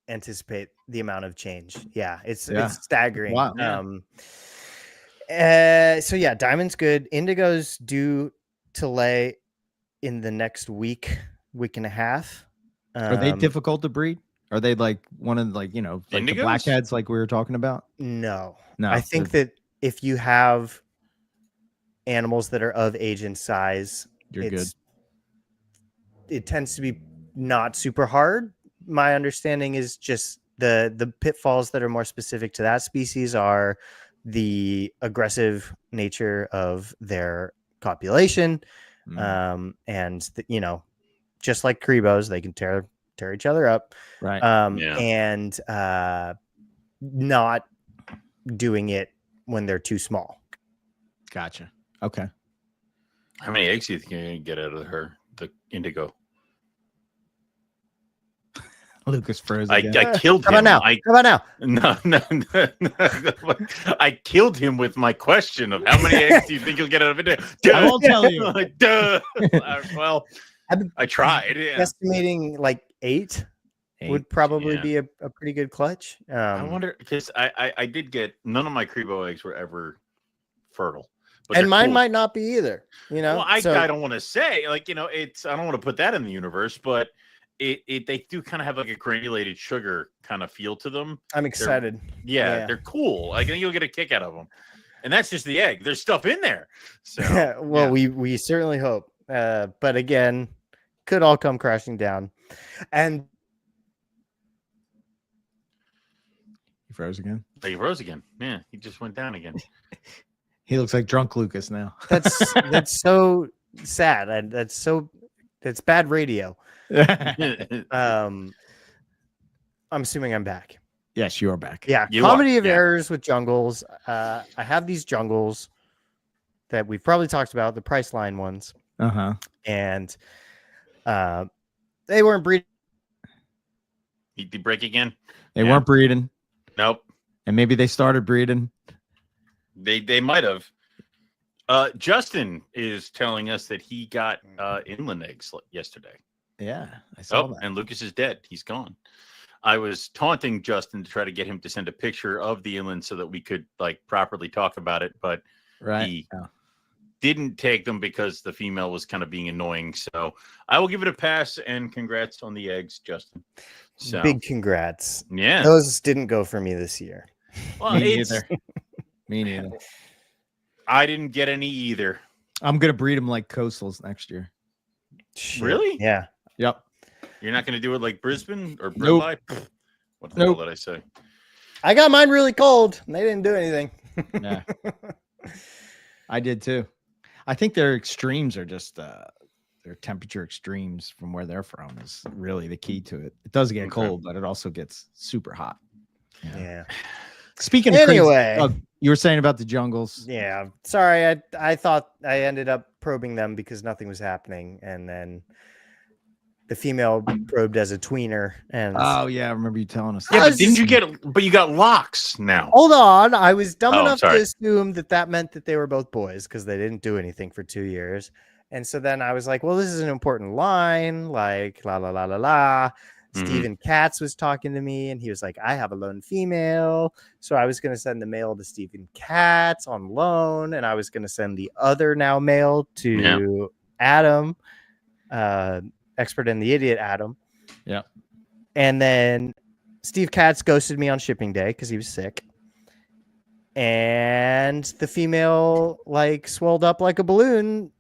anticipate the amount of change. Yeah, it's staggering. Wow. So yeah, diamond's good. Indigo's due to lay in the next week and a half. Are they difficult to breed? Are they like one of like like Indigos? the blackheads like we were talking about? No. I think that if you have animals that are of age and size, you're good. It tends to be not super hard. My understanding is just the pitfalls that are more specific to that species are the aggressive nature of their copulation, and just like Cribos, they can tear each other up, right? And not doing it when they're too small. Gotcha. Okay. How many eggs do you think you're gonna get out of the indigo? Lucas froze. I killed him. How about now? No. I killed him with my question of how many eggs do you think you'll get out of it? I won't tell you. Duh. Well, I tried. Estimating like eight would probably be a pretty good clutch. I wonder because I did get none of my Cribo eggs were ever fertile. And mine might not be either. Well, I don't want to say it's I don't want to put that in the universe, but they do kind of have like a granulated sugar kind of feel to them. I'm excited. They're cool. I think you'll get a kick out of them. And that's just the egg. There's stuff in there. So well, we certainly hope. But again, could all come crashing down. And he froze again. He froze again. Yeah, he just went down again. He looks like drunk Lucas now. That's so sad. That's bad radio. I'm assuming I'm back. Yes, you are back. Yeah, comedy of errors with jungles. I have these jungles that we've probably talked about, the Priceline ones. And they weren't breeding. Did he break again? They weren't breeding. Nope. And maybe they started breeding. They might have. Justin is telling us that he got inland eggs yesterday. Yeah, I saw that. And Lucas is dead. He's gone. I was taunting Justin to try to get him to send a picture of the inland so that we could like properly talk about it, but he didn't take them because the female was kind of being annoying. So I will give it a pass and congrats on the eggs, Justin. So big congrats. Yeah, those didn't go for me this year. Well, me neither. Me neither. I didn't get any either. I'm gonna breed them like coastals next year. Shit. Really? Yeah. Yep. You're not going to do it like Brisbane or Nope. Brisbane? What the hell did I say? I got mine really cold. And they didn't do anything. Yeah. I did too. I think their extremes are just their temperature extremes from where they're from is really the key to it. It does get cold, but it also gets super hot. Yeah. Speaking of Anyway. crazy, you were saying about the jungles. Yeah. Sorry. I thought I ended up probing them because nothing was happening. And then the female probed as a tweener. And Oh yeah, I remember you telling us. Yeah, I but was didn't just- you get? But you got locks now. hold on. I was dumb Oh, enough sorry. to assume that meant that they were both boys because they didn't do anything for 2 years. And so then I was like, well, this is an important line, like la la la la la. Mhm. Stephen Katz was talking to me and he was like, I have a lone female. So I was going to send the male to Stephen Katz on loan. And I was going to send the other now male to Adam, expert in the idiot Adam. Yeah. And then Steve Katz ghosted me on shipping day because he was sick. And the female like swelled up like a balloon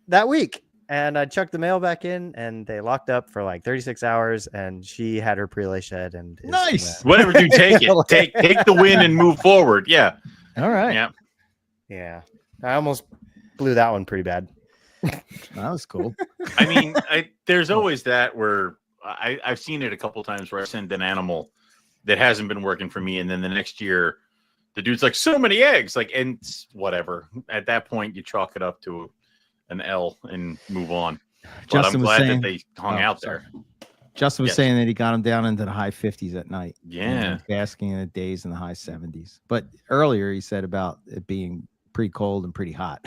that week. And I chucked the mail back in and they locked up for like 36 hours and she had her prelay shed and is Nice. Whatever, dude. Take it. Take the win and move forward. Yeah. All right. Yeah. Yeah. I almost blew that one pretty bad. That was cool. I mean, there's always that where I've seen it a couple times where I send an animal that hasn't been working for me, and then the next year the dude's like, so many eggs, like, and whatever. At that point, you chalk it up to an L and move on. But Justin I'm was glad saying- that they hung out there. Justin was Yes. saying that he got him down into the high 50s at night. Yeah. And basking in the days in the high 70s. But earlier he said about it being pretty cold and pretty hot.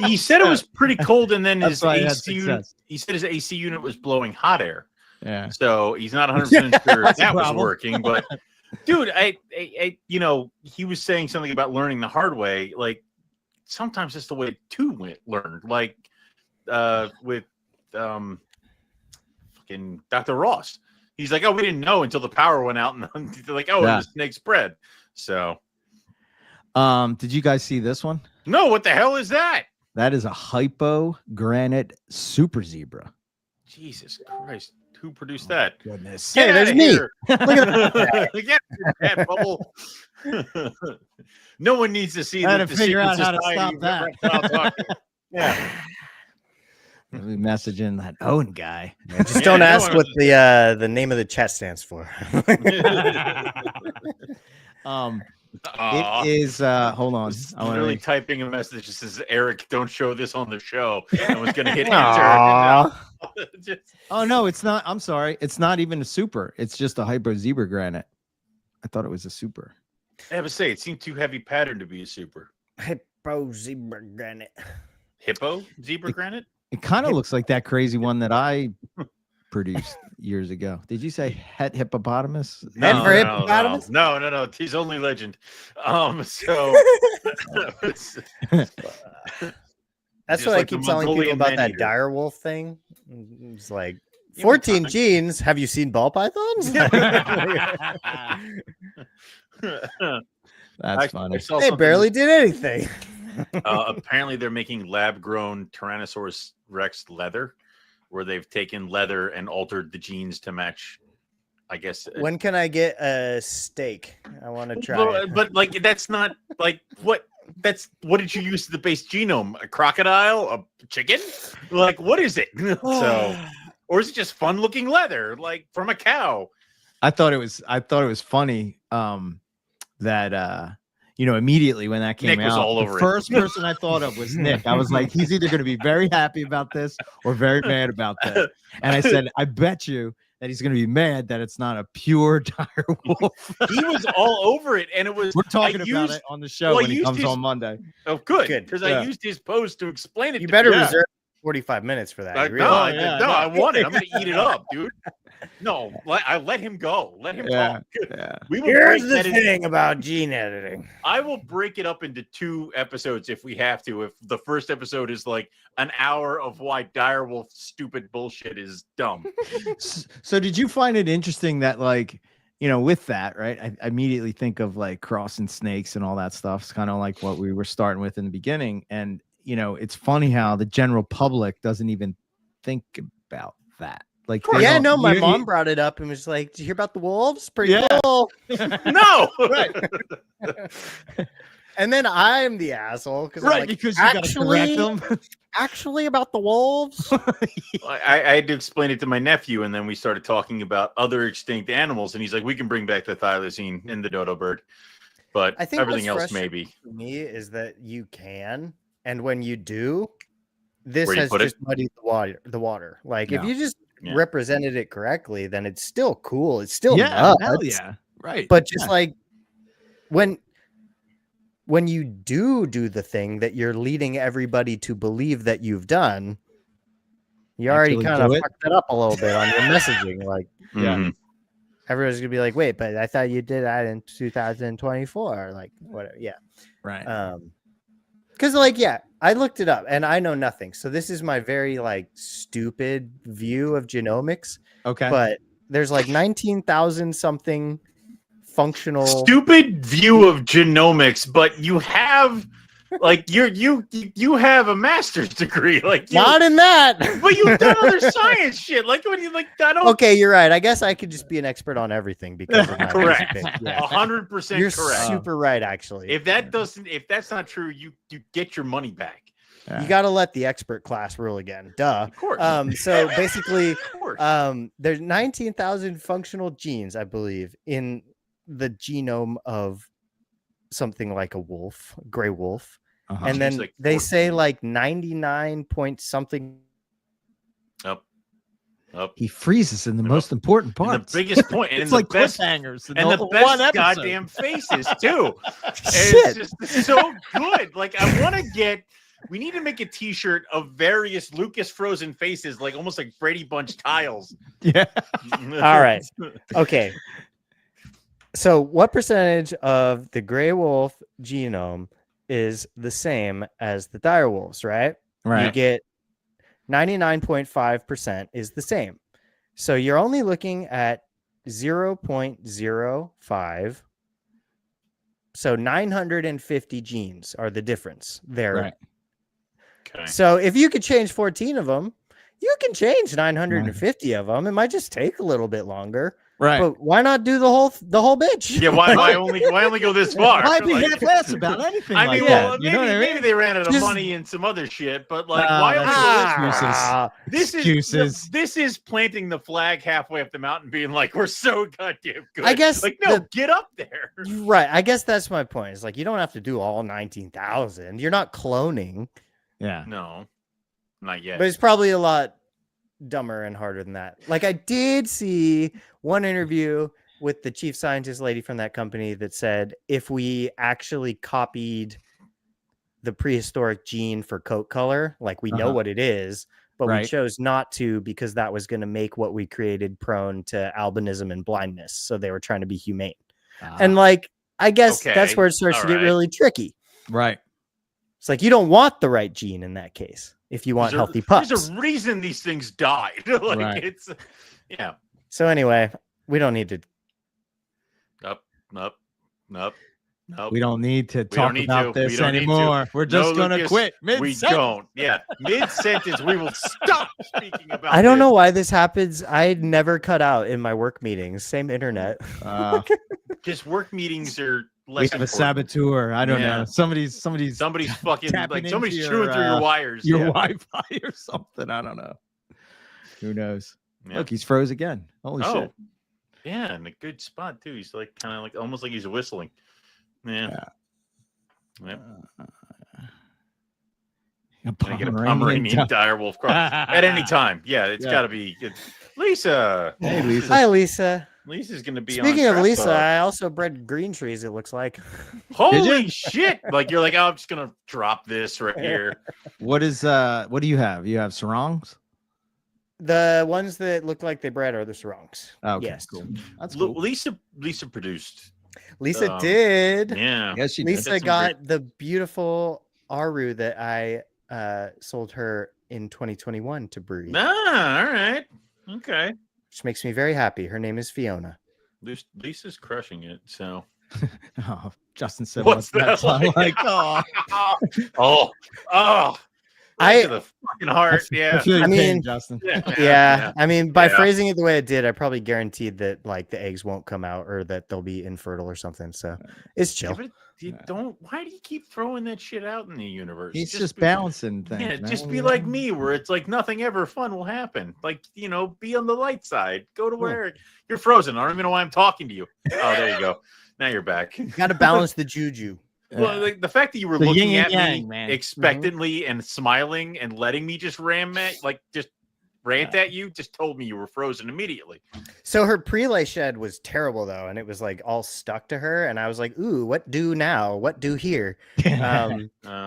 He said it was pretty cold, and then That's his why he had AC unit. success. He said his AC unit was blowing hot air. Yeah. So he's not 100% sure That's a that was problem. working. But dude, I, you know, he was saying something about learning the hard way. Like sometimes it's the way to learn. Like with fucking Dr. Ross. He's like, oh, we didn't know until the power went out, and they're like, oh, Yeah. and the snake spread. So Did you guys see this one? no, what the hell is that? That is a hypo granite super zebra. Jesus Christ. Who produced that? Goodness. Get Hey, there's outta me. here. Look at that. Get that bubble. No one needs to see I had that to the figure secret out how to society stop of that. reptile talking. Yeah. Let me message in that Owen guy. Just Yeah, don't no ask one- what the name of the chat stands for. Aw. It is hold on. was I wanna literally make- typing a message that says, Eric, don't show this on the show. I was going to hit enter. Aw. Just- Oh no, it's not. I'm sorry. It's not even a super. It's just a hypo zebra granite. I thought it was a super. I have to say, it seemed too heavy pattern to be a super. Hippo zebra granite. Hippo zebra granite? It kind of looks like that crazy one that I produced years ago. Did you say het hippopotamus? Head for hippopotamus? No. He's only legend. So That's Just what I like the keep telling people Mongolian about that man-eater. dire wolf thing. It's like Yeah, 14 but- genes. Have you seen ball pythons? That's funny. saw They something- barely did anything. apparently, they're making lab-grown Tyrannosaurus Rex leather, where they've taken leather and altered the genes to match. I guess. When can I get a steak? I want to try it. But like, that's not like what. That's what did you use to the base genome? A crocodile, a chicken? Like, what is it? So, or is it just fun-looking leather, like from a cow? I thought it was funny that immediately when that came Nick was out, all the over it. first person I thought of was Nick. I was like, he's either going to be very happy about this or very mad about that. And I said, I bet you that he's going to be mad that it's not a pure dire wolf. He was all over it, and it was. We're talking I about used- it on the show well, I when he used comes his- on Monday. Oh, good, Good. because Yeah. I used his post to explain it. You to better people. reserve 45 minutes for that. No, You realize- yeah, no, no. I want it. I'm going to eat it up, dude. No, I let him go. Let him Yeah. talk. Yeah. We will Here's break the that into- thing about gene editing. I will break it up into 2 episodes if we have to. If the first episode is like an hour of why direwolf stupid bullshit is dumb. So did you find it interesting that with that, right? I immediately think of like crossing snakes and all that stuff. It's kind of like what we were starting with in the beginning. And, it's funny how the general public doesn't even think about that. Like, Yeah, no, my mom brought it up and was like, "Did you hear about the wolves? Pretty cool." No, right, And then I'm the asshole because I'm like, because you got to correct them. Actually, about the wolves. I had to explain it to my nephew, and then we started talking about other extinct animals, and he's like, "We can bring back the thylacine in the dodo bird, but I think everything what's else maybe." frustrating to me is that you can, and when you do, this Where you has put it? just muddied the water. Like if Yeah. you just Yeah. represented it correctly, then it's still cool. It's still Hell nuts. yeah, right. But just like when you do the thing that you're leading everybody to believe that you've done, you already Actually kind of do it. fucked it up a little bit on your messaging. Like Mhm. everyone's gonna be like, wait, but I thought you did that in 2024. Like whatever. Yeah. right. Because like, yeah, I looked it up and I know nothing. So this is my very like stupid view of genomics. Okay. But there's like 19,000 something functional Stupid view of genomics, but you have like you have a master's degree, like not in that. but you've done other science shit. Like when you like I don't. Okay, you're right. I guess I could just be an expert on everything because of my Correct. basic- Yeah. 100% You're correct. super right, actually. If that's not true, you get your money back. You got to let the expert class rule again. Duh. Of course. So basically, Of course. there's 19,000 functional genes, I believe, in the genome of something like a wolf, gray wolf. And then like they 14. say like 99 point something. Up. He freezes in the most important And parts. the biggest point, and It's the like best, cliffhangers. and the best goddamn faces too. Shit. It's just so good. Like I want to get. We need to make a T-shirt of various Lucas frozen faces, like almost like Brady Bunch tiles. Yeah. All right. Okay. So what percentage of the gray wolf genome is the same as the dire wolves, right? Right. You get 99.5% is the same. So you're only looking at 0.05. So 950 genes are the difference there. Right. Okay. So if you could change 14 of them, you can change 950 of them. It might just take a little bit longer. Right. But why not do the whole bitch? Yeah, why only go this far? Why be Like, half-ass about anything I mean, like well, that? maybe, You know what I mean? maybe they ran out of Just- money and some other shit, but like, Nah, why only go this far? Ah, Excuses. This is planting the flag halfway up the mountain, being like, "We're so goddamn good." I guess like, no, get up there. right. I guess that's my point. It's like you don't have to do all 19,000. You're not cloning, Yeah. No, not yet. but it's probably a lot dumber and harder than that. Like I did see one interview with the chief scientist lady from that company that said if we actually copied the prehistoric gene for coat color, like we know what it is, but we Right. chose not to because that was going to make what we created prone to albinism and blindness. So they were trying to be humane. And like, I guess that's Okay, where it starts to get alright. really tricky. Right. It's like you don't want the right gene in that case if you want healthy pups. There's a reason these things died. Like Right. it's, yeah. So anyway, we don't need to. Nope. We don't need to don't talk need about to. We this don't need to. anymore. We're just No, gonna Lucas, quit We mid-sentence. don't. Yeah, mid-sentence, we will stop speaking about. I don't this. know why this happens. I never cut out in my work meetings. Same internet. Just work meetings are We less. have a important. saboteur. I don't Yeah. know. Somebody's Somebody's fucking tapping like somebody's into chewing your, through your wires. your Yeah. Wi-Fi or something. I don't know. Who knows? Yeah. Look, he's froze again. Holy Oh, shit. yeah, in a good spot too. He's like kind of like almost like he's whistling. Yeah. Yep. Gonna get a Pomeranian dire wolf cross at any time. Yeah, it's got to be. Lisa. Hey, Lisa. Hi, Lisa. Lisa's gonna be. Speaking on of Trap Lisa, Talk. I also bred green trees. It looks like. Holy shit! Like you're like, oh, I'm just gonna drop this right here. What do you have? You have sarongs? The ones that look like they bred are the sarongs. Okay, Yes. cool. That's cool. Lisa produced. Lisa did. Yeah. Yes, she did. Lisa That's some got the beautiful Aru that I sold her in 2021 to breed, Ah, all right. Okay. which makes me very happy. Her name is Fiona. Lisa's crushing it. So. Oh, Justin said, What's "What's that?" that So I'm like? like, oh, Oh. Right to the fucking heart. Yeah. I feel your I pain, mean, Justin. Yeah, I mean, by Yeah. phrasing it the way it did, I probably guaranteed that like the eggs won't come out or that they'll be infertile or something. So it's Yeah, chill. but you don't. Why do you keep throwing that shit out in the universe? He's just be, balancing things. Yeah, man, just you be know? like me, where it's like nothing ever fun will happen. Like be on the light side. Go to where you're frozen. I don't even know why I'm talking to you. Oh, there you go. Now you're back. Got to balance the juju. Well, like, the fact that you were The yin looking and at yang, me man. expectantly and smiling and letting me just rant at you just told me you were frozen immediately. So her prelay shed was terrible though, and it was like all stuck to her. And I was like, "Ooh, what do now? What do here?"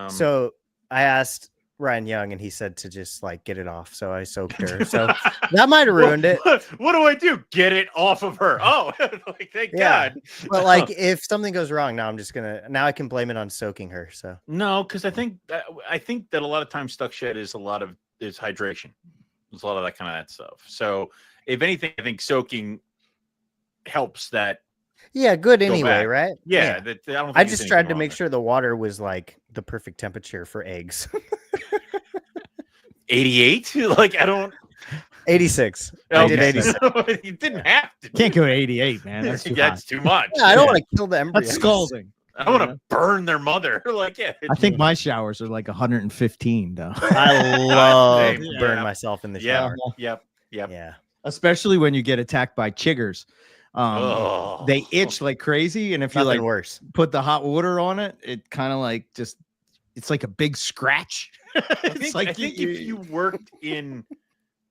So I asked Ryan Young, and he said to just like get it off. So I soaked her. So that might have ruined it. What do I do? Get it off of her. Oh, like, thank God. But like, if something goes wrong, now I can blame it on soaking her. So No, because I think that a lot of times stuck shed is hydration. There's a lot of that stuff. So if anything, I think soaking helps that. Yeah, good go anyway, back. right? Yeah. I don't think I there's just tried anything to wrong make there. sure the water was like the perfect temperature for eggs. 88? Like, I don't. 86. I did Okay. 86. You didn't have to. Can't go to 88, man. That's too high. That's too much. Yeah, I don't want to kill the embryos. That's scalding. I don't want to burn their mother. Like, yeah. I think my showers are like 115 though. I love Same. burn Yeah. myself in the Yeah. shower. Yep. Yeah. Especially when you get attacked by chiggers. Oh. They itch like crazy, and if you Nothing like worse. put the hot water on it, it kind of like it's like a big scratch. I think if you worked in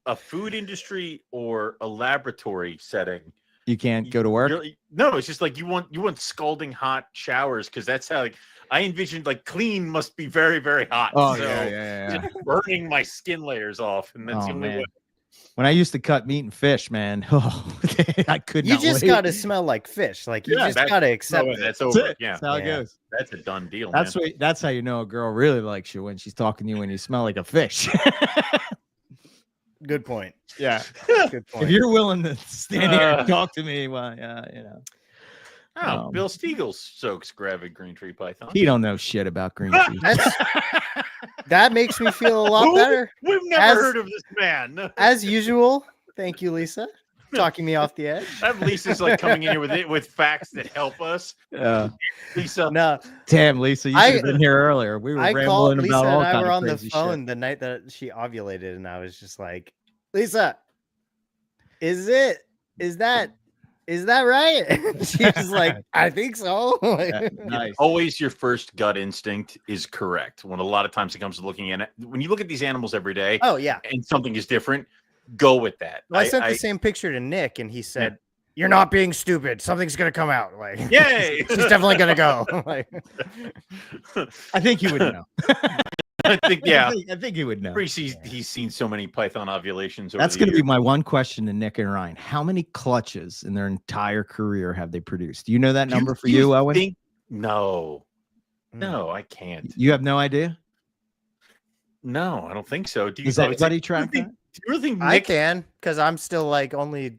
a food industry or a laboratory setting, you can't go to work. No, it's just like you want scalding hot showers, because that's how, like, I envisioned like clean must be very, very hot. Oh, so yeah. just burning my skin layers off, and that's the only way. When I used to cut meat and fish, man, I could You not just wait. got to smell like fish. Like you just got to accept it. That's over. it. Yeah, That's how it goes. that's a done deal. That's how you know a girl really likes you, when she's talking to you when you smell like a fish. Good point. Yeah. Good point. If you're willing to stand here and talk to me, well, Oh, Bill Stiegel soaks gravid green tree python. he don't know shit about green trees. That makes me feel a lot better. We've never heard of this man. As usual. Thank you, Lisa. Talking me off the edge. I have Lisa's like coming in here with facts that help us. Lisa, No, Damn, Lisa, you should have been here earlier. We were I rambling called about Lisa all and I kind were of on the crazy phone shit. the night that she ovulated, and I was just like, Lisa, is that right? She was like, I think so. Yeah, nice. always your first gut instinct is correct. When a lot of times it comes to looking at it, when you look at these animals every day Oh yeah. and something is different, go with that. Well, I sent the same picture to Nick, and he said, Yeah. "You're not being stupid. Something's gonna come out. Like, Yay! she's definitely gonna go." Like, I think you would know. I think, yeah. I think you would know. He's seen so many python ovulations. That's going to be my one question to Nick and Ryan. How many clutches in their entire career have they produced? Do you know that number for you, Owen? No, I can't. You have no idea? No, I don't think so. Do you? Does anybody track that? Do you really think I Nick? can, because I'm still like only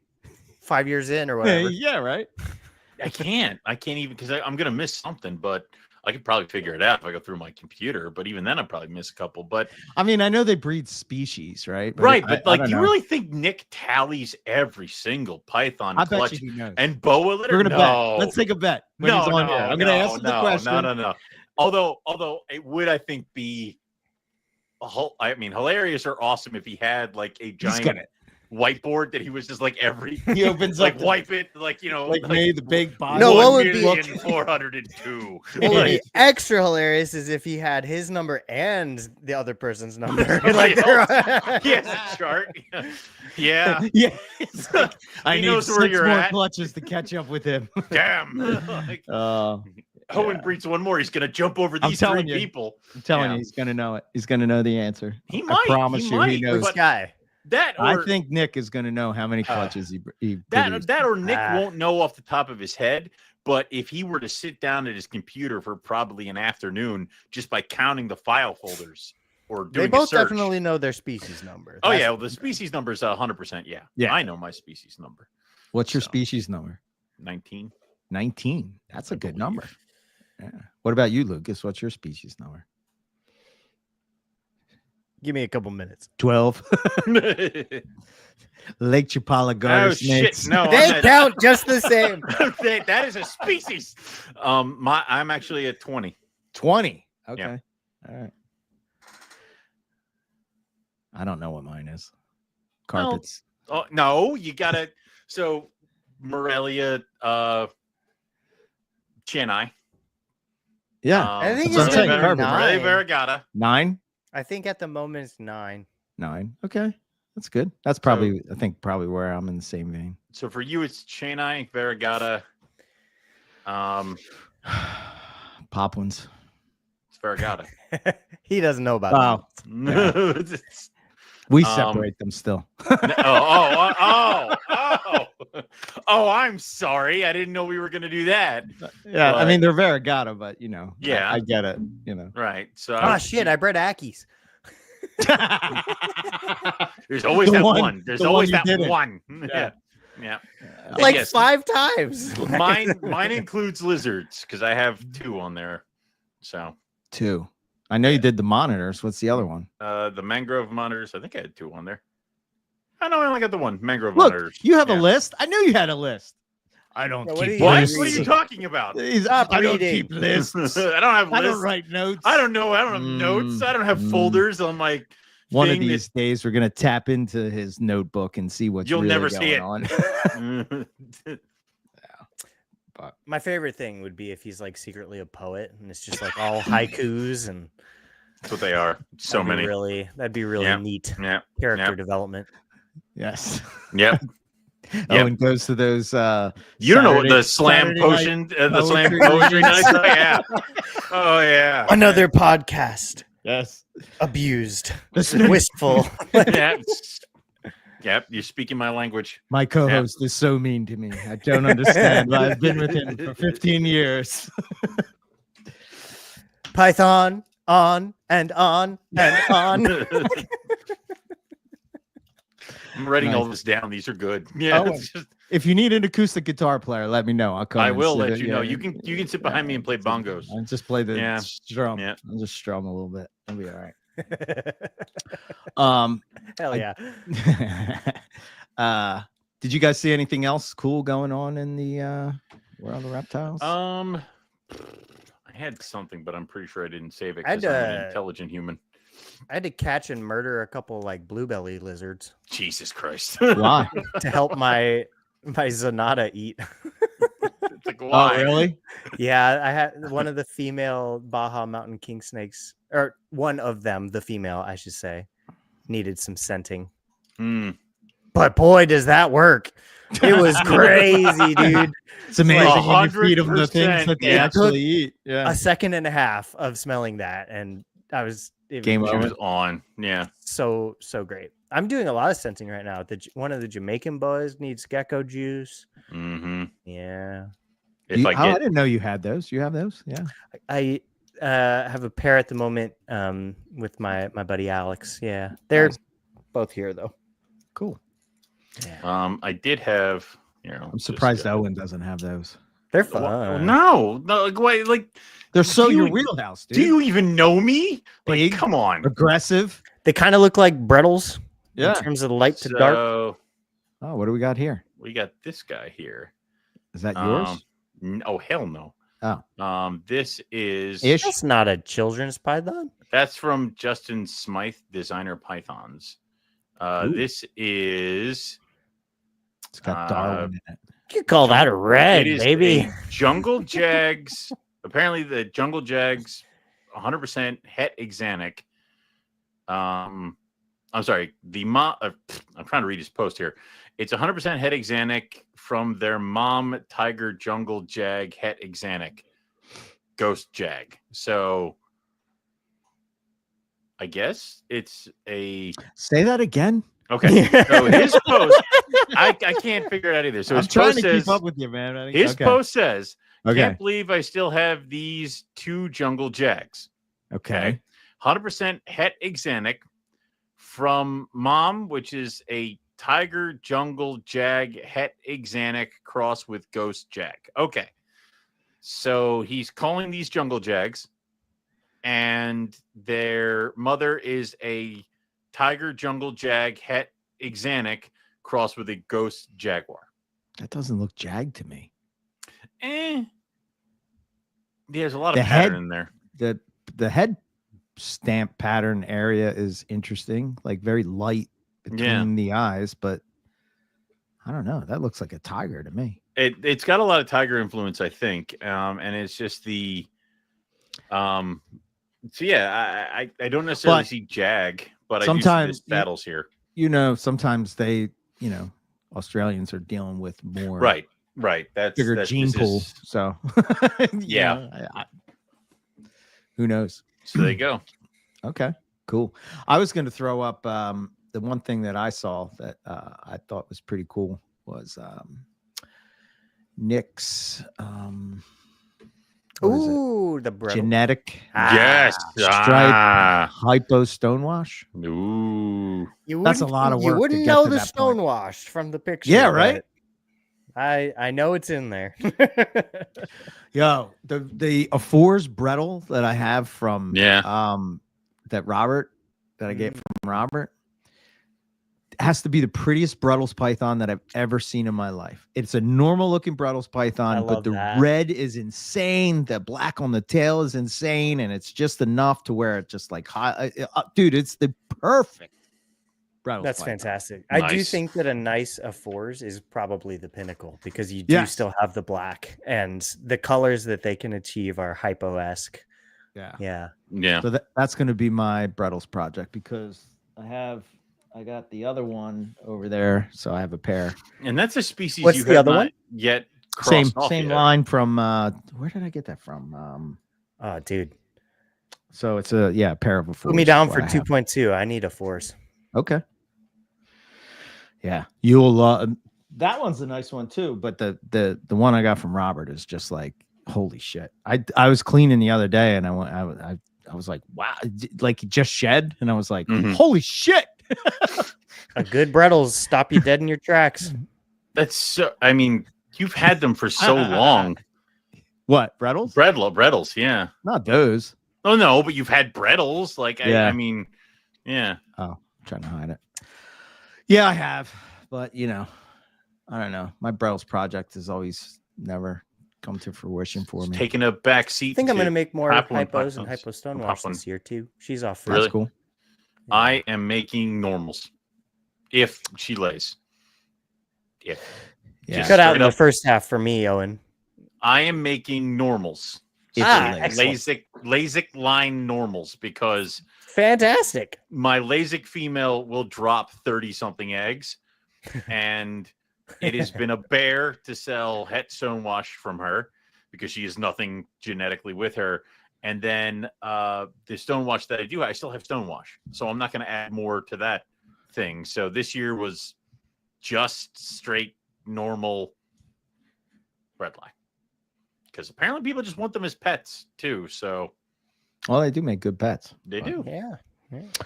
5 years in or whatever. Yeah, right. I can't even, because I'm gonna miss something, but I could probably figure it out if I go through my computer. But even then, I'd probably miss a couple. But I mean, I know they breed species, right? but I like, don't do you know. really think Nick tallies every single python I bet clutch you he knows. and boa litter? We're gonna No. bet. Let's take a bet. when he's on here. I'm gonna ask him the question. No. Although it would, I think, be hilarious or awesome if he had like a giant whiteboard that he was just like he opens like up wipe it, like, you know, like made the big body. No, what would be 1,402? what would be extra hilarious is if he had his number and the other person's number. Somebody Like, else. He has a chart. Yeah. Yeah. It's like, I He need knows where 6 you're more at. clutches to catch up with him. Damn. Like, Owen breeds one more. He's gonna jump over I'm these 3 telling you. people. I'm telling you, he's gonna know it. He's gonna know the answer. He I might. promise he you, might, he knows. this guy. That or I think Nick is gonna know how many clutches he produced. that or Nick won't know off the top of his head. But if he were to sit down at his computer for probably an afternoon, just by counting the file folders or doing They both a search, definitely know their species number. Oh yeah, well, the species number is 100%. Yeah, I know my species number. What's your So. species number? 19. 19. That's a good number. Yeah. What about you, Lucas? What's your species number? Give me a couple minutes. 12. Lake Chapala garter Oh snakes. shit! No, They count just the same. that is a species. I'm actually at 20. 20. Okay. Yeah. All right. I don't know what mine is. Carpets. Oh no, you gotta. So Morelia, Chennai. Yeah. I think that's it's what I'm saying, gonna be carpet. Morelia 9. Variegata. 9. I think at the moment it's 9. 9. Okay. That's good. That's probably, I think, probably where I'm in the same vein. So for you, it's Chennai, Variegata. Poplins. It's Variegata. He doesn't know about Wow. Yeah. We separate them still. Oh, I'm sorry. I didn't know we were going to do that. Yeah, But- I mean, they're variegata, but, you know. Yeah. I get it, you know. Right. So Oh shit! I bred Ackies. there's always The that one- one. There's the one always you that didn't. one. Yeah. Yeah. Like Yes. 5 times. Mine includes lizards because I have 2 on there. So 2. I know you did the monitors. What's the other one? the mangrove monitors, I think I had 2 on there. I know I only got the one mangrove Look, monitors. you have Yeah. a list. I knew you had a list. I don't Yeah, what keep do you What? lists. What are you talking about? Stop I don't reading. keep lists. I don't have I lists. don't write notes. I don't know. I don't have notes. I don't have folders on my One of thing these days, we're gonna tap into his notebook and see what's You'll really never going see it. on. My favorite thing would be if he's like secretly a poet and it's just like all haikus and That's what they are. So that'd be many. That'd be really Yeah. neat Yeah. character yeah. development. Yes. Yep. Oh, and goes to those. You don't know what the Saturday- slam Saturday night potion, the slam poetry poetry nights. nights. Oh, yeah. Oh yeah. Another podcast. Yes. Abused. Listen, Wistful. Yeah. Yep. You're speaking my language. my co-host is so mean to me. I don't understand. But I've been with him for 15 years. Python on and on and on. I'm writing all Nice. this down. These are good. Yeah. Oh, it's just- If you need an acoustic guitar player, let me know. I'll come. I and will sit let it. you know. You can sit behind me and play bongos. I'll just play the Yeah. strum. Yeah. I'll just strum a little bit. It'll be all right. Hell yeah. Did you guys see anything else cool going on in the world of reptiles? I had something, but I'm pretty sure I didn't save it I'd, because I'm an intelligent human. I had to catch and murder a couple like bluebelly lizards Jesus Christ. Why? to help my Zanata eat. It's like, Oh, why? really? Yeah, I had one of the female Baja mountain king snakes, or one of them, the female, I should say, needed some scenting. Hmm. But boy, does that work! It was crazy, dude. It's amazing when you 100%, feed them the things that they yeah. actually eat. Yeah. A second and a half of smelling that, and I was Game She over. was on. Yeah. so great. I'm doing a lot of scenting right now. One of the Jamaican boys needs gecko juice. Mm-hmm. Yeah, If I I get didn't know you had those. You have those? Yeah. I have a pair at the moment with my buddy Alex. Yeah, they're Nice. both here though. Cool. Yeah. I did have, I'm surprised Owen doesn't have those. They're Well, fun. no, like, wait, like, They're so Do your you- wheelhouse, dude. do you even know me? Like, Big, come on. aggressive. They kind of look like Brettles Yeah. in terms of light to dark. So Oh, what do we got here? we got this guy here. Is that yours? Oh hell no. Oh. This is Ish. That's not a children's python. That's from Justin Smythe, designer pythons. Ooh. This is It's got Darwin in it. You could call that a red, it is baby. a Jungle Jags. Apparently, the Jungle Jags, 100% het exanic. I'm sorry. I'm trying to read his post here. It's 100% het exanic from their mom Tiger Jungle Jag het exanic ghost jag. So I guess it's a Say that again. okay. So his post, I can't figure it out either. So I'm his trying post to says keep up with you, man. I think- his okay. post says, Okay. "Can't believe I still have these 2 Jungle Jags." Okay. 100% het exanic from mom, which is a Tiger Jungle Jag het exanic cross with Ghost Jag. Okay. So he's calling these Jungle Jags, and their mother is a tiger, jungle, jag, het, axanthic crossed with a ghost jaguar. That doesn't look jag to me. There's a lot The of pattern head- in there. The head stamp pattern area is interesting, like very light between the eyes, but I don't know. That looks like a tiger to me. It's got a lot of tiger influence, I think, and it's just the so yeah, I don't necessarily see jag, but I do see this battles here. Sometimes they, Australians are dealing with more Right. That's bigger gene pool. So yeah, who knows? So there you go. Okay, cool. I was going to throw up the one thing that I saw that I thought was pretty cool was Nick's the brittle. genetic Yes, stripe hypo stonewash. Ooh, That's a lot of work. You wouldn't to get know to the that point. stonewashed from the picture. Yeah, right. I know it's in there. Yo, the Afores brettle that I have from that I get from Robert has to be the prettiest Bruttles python that I've ever seen in my life. It's a normal looking Bruttles python, but the red is insane. The black on the tail is insane, and it's just enough to where it just like dude, it's the perfect Bruttles That's python. fantastic. Nice. I do think that a nice Afores is probably the pinnacle because you do still have the black, and the colors that they can achieve are hypo-esque. Yeah. So that's going to be my Bruttles project because I got the other one over there, so I have a pair. And that's a species What's you the have other not one? yet Same crossed off yet. line from where did I get that from? Oh, dude. So it's a pair of Afores. Put me down for 2.2. I need a Force. Okay. Yeah, you'll that one's a nice one too, but the one I got from Robert is just like holy shit. I was cleaning the other day and I was like, wow, like he just shed, and I was like, holy shit. A good Brettles stop you dead in your tracks. That's so. I mean, you've had them for so long. What Brettles? Brettles, yeah. Not those. Oh no, but you've had Brettles. Like Yeah. I mean, yeah. Oh, I'm trying to hide it. Yeah, I have, but I don't know. My Brettles project has always never come to fruition for me. Taking a back seat. I think I'm going to make more Poplar hypos and pythons. hypo stonewash this year too. She's off for That's cool. I am making normals. If she lays. She cut out in the first half for me, Owen. I am making normals. LASIK line normals because fantastic. My LASIK female will drop 30 something eggs, and it has been a bear to sell het stonewash from her because she has nothing genetically with her. And then the stonewash that I do, I still have stonewash, so I'm not going to add more to that thing. So this year was just straight normal redline. Because apparently people just want them as pets too. So, well, they do make good pets. They do, yeah.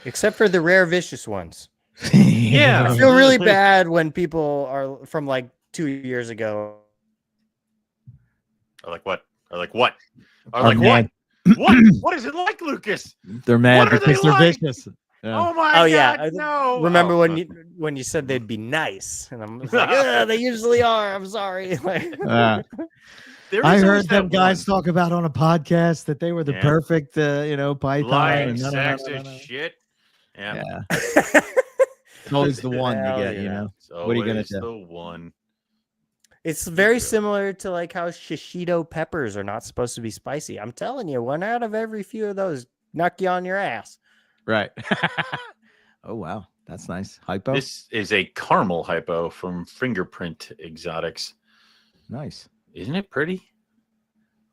Except for the rare vicious ones. Yeah, I feel really bad when people are from like 2 years ago. Or like what? What? What is it like, Lucas? They're mad because they're like? vicious. Yeah. Oh my God! Yeah. No. Remember when you said they'd be nice, and I'm like, they usually are. I'm sorry. I heard them guys talk about on a podcast that they were the perfect, python. Lying sacks of shit. Yeah. It's always the one you get. What are you gonna do? The one. It's very similar to like how shishito peppers are not supposed to be spicy. I'm telling you, 1 out of every few of those knock you on your ass. Right. Oh wow, that's nice. Hypo. This is a caramel hypo from Fingerprint Exotics. Nice. Isn't it pretty?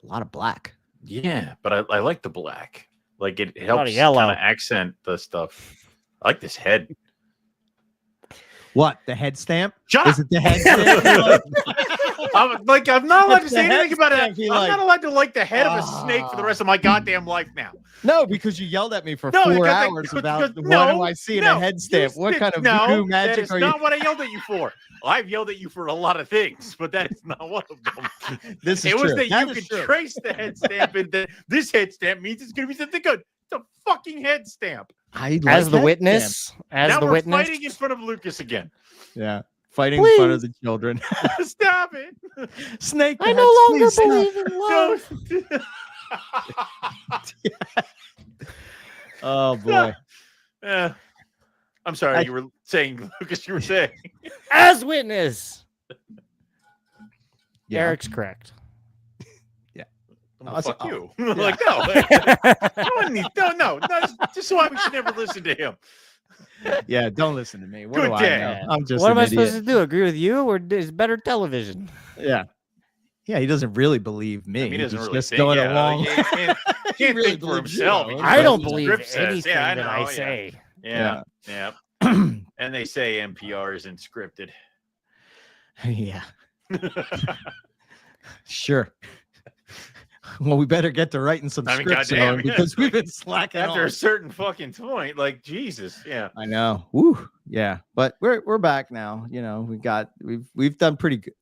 A lot of black. Yeah, but I like the black. Like it helps kind yellow. of accent the stuff. I like this head. What, the head stamp? Shut Is up! it the head stamp? I'm not allowed to say the anything about it. head stamp I'm not allowed to like the head of a snake for the rest of my goddamn life now. No, because you yelled at me for No, 4 because hours about what do I see in a head stamp? What kind of voodoo magic that is are not you? what I yelled at you for. I've yelled at you for a lot of things, but that is not one of them. This is It was true. that That you is could true. trace the head stamp, and this head stamp means it's going to be something good. the fucking head stamp. As the witness, Now we're fighting in front of Lucas again. Yeah. Fighting in front of the children. Stop it. Snake. I no longer believe in love. Oh boy. I'm sorry, you were saying, Lucas, you were saying. As witness. Yeah. Eric's correct. Oh, fuck you. Like, no. No, just so we should never listen to him. Yeah, don't listen to me. What Good do day. I know? I'm just What am I an idiot. supposed to do? Agree with you, or is better television? Yeah. Yeah, he doesn't really believe me. I mean, he doesn't He's really just think, going yeah, along. He can't really think for believes himself. you, He though. I does don't what the believe script says. anything Yeah, I that know, I yeah. say. Yeah. And they say NPR isn't scripted. Yeah. Sure. Well, we better get to writing some I mean, scripts goddamn, on because we've been slacking After a off. certain fucking point, like Jesus, yeah. I know. Woo. Yeah, but we're back now. You know, we've done pretty good.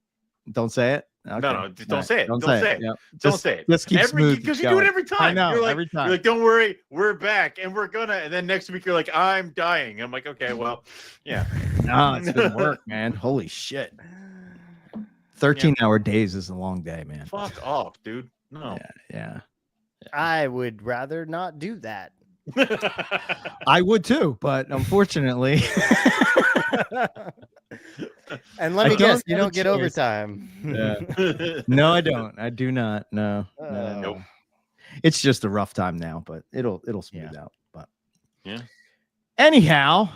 Don't say it. Okay. No, just don't say it. Don't say say it. it. Yep. Don't say it. Just keep smooth because you do it every time. I know. You're like, every time. You're like, don't worry, we're back and we're gonna. And then next week you're like, I'm dying. I'm like, okay, well, yeah. No, it's good work, man. Holy shit. 13-hour days is a long day, man. Fuck off, dude. No. Yeah. I would rather not do that. I would too, but unfortunately. And let I me guess, don't you have a don't get choice. overtime. Yeah. No, I don't. I do not. No. Nope. It's just a rough time now, but it'll smooth out. But yeah. Anyhow,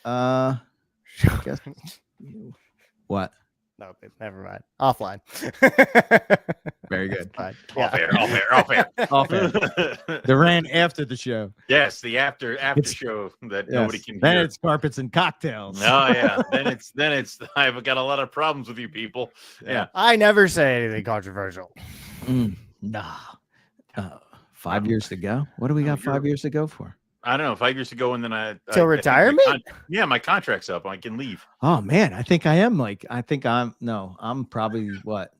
guess, what? No, never mind. Offline. Very good. Fine. Off air. Off air. The rant after the show. Yes, the after show that nobody can Then hear. it's carpets and cocktails. Oh yeah. Then it's I've got a lot of problems with you people. Yeah. I never say anything controversial. Nah. 5 years to go. What do we got 5 years to go for? I don't know. 5 years ago, and then I Till retirement? My contract's up. I can leave. Oh man, I think I'm probably what?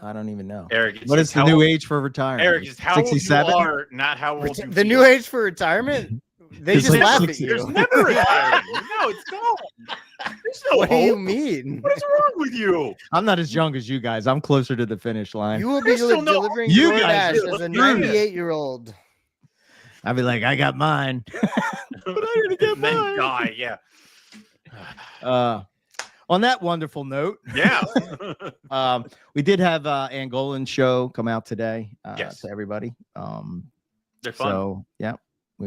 I don't even know. Eric, What is the new age for retirement? Eric, it's how 67? old you are, not how old you The feel. new age for retirement? They It's just like laugh 60. at There's you. never retiring. No, it's gone. There's no What do you hope. mean? What is wrong with you? I'm not as young as you guys. I'm closer to the finish line. You will be There's still no- delivering You DoorDash guys as are a screwed. 98-year-old. I'd be like, I got mine. But I didn't get then die. Yeah. On that wonderful note, Yeah. we did have Angolan show come out today Yes. to everybody. They're fun. So yeah,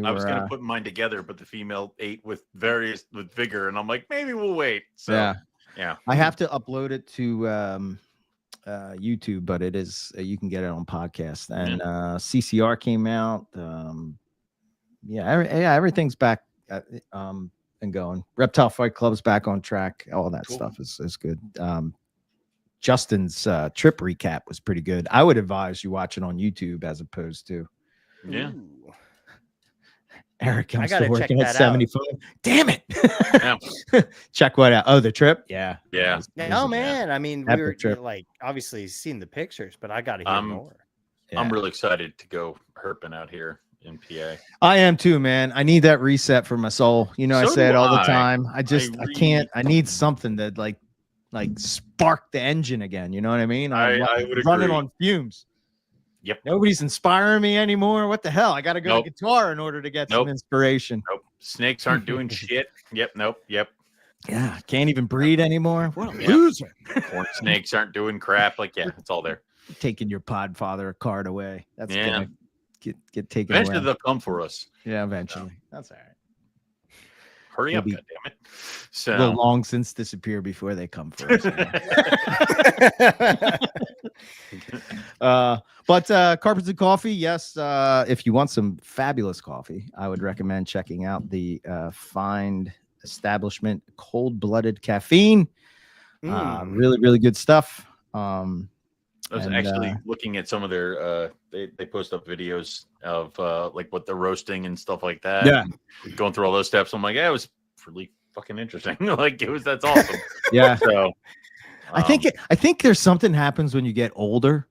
I was gonna put mine together, but the female ate with vigor, and I'm like, maybe we'll wait. So yeah. I have to upload it to YouTube, but it is you can get it on podcast. And CCR came out. Everything's back and going. Reptile Fight Club's back on track. All that stuff is good. Justin's trip recap was pretty good. I would advise you watch it on YouTube as opposed to Eric. I'm still working at 75. Damn it! Check what out. Oh, the trip. Yeah. Oh man, I mean, we Epic were trip. like obviously seen the pictures, but I got to hear more. I'm really excited to go herping out here in PA. I am too, man. I need that reset for my soul. You know, I So say it do all the I. time. I really can't. I need something that like spark the engine again. You know what I mean? I'm I would running agree. on fumes. Yep. Nobody's inspiring me anymore. What the hell? I got to go to guitar in order to get some inspiration. Nope. Snakes aren't doing shit. Yep. Yeah. Can't even breed anymore. What a Yep. loser. Corn snakes aren't doing crap. Like, it's all there. Taking your podfather card away. That's gonna get taken Eventually away. they'll come for us. Yeah, eventually. That's all right. Hurry up, goddammit. So They'll long since disappear before they come for us. But Carpets and Coffee, yes. If you want some fabulous coffee, I would recommend checking out the Find Establishment Cold Blooded Caffeine. Really, really good stuff. I was actually looking at some of their they post up videos of like what they're roasting and stuff like that. Yeah. And going through all those steps. I'm like, it was really fucking interesting. That's awesome. Yeah. So I think there's something happens when you get older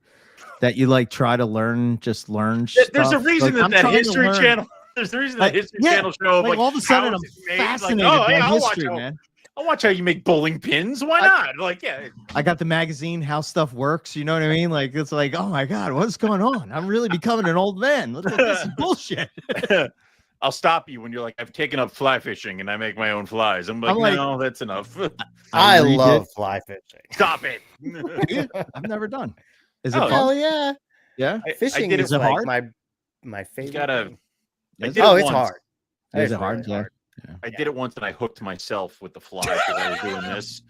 that you like try to learn, just learn There's a stuff? reason Like, I'm that trying to History learn- Channel. There's a reason Like, that History yeah, Channel show of like all of a sudden how I'm is it made? fascinated Like, by I'll history, watch man. I'll watch how you make bowling pins. Why not? Like, yeah. I got the magazine, How Stuff Works. You know what I mean? Like, it's like, oh my God, what's going on? I'm really becoming an old man. Look at this bullshit. I'll stop you when you're like, I've taken up fly fishing and I make my own flies. I'm like, no, that's enough. I read love it. fly fishing. Stop it. I've never done. Is it Oh, fun? Hell yeah. Yeah. Fishing did it- is Is it like hard? my favorite. gotta- thing. I Is did Oh, it it's once. hard. Is It's it hard? really Yeah. hard. I did it once and I hooked myself with the fly because I was doing this.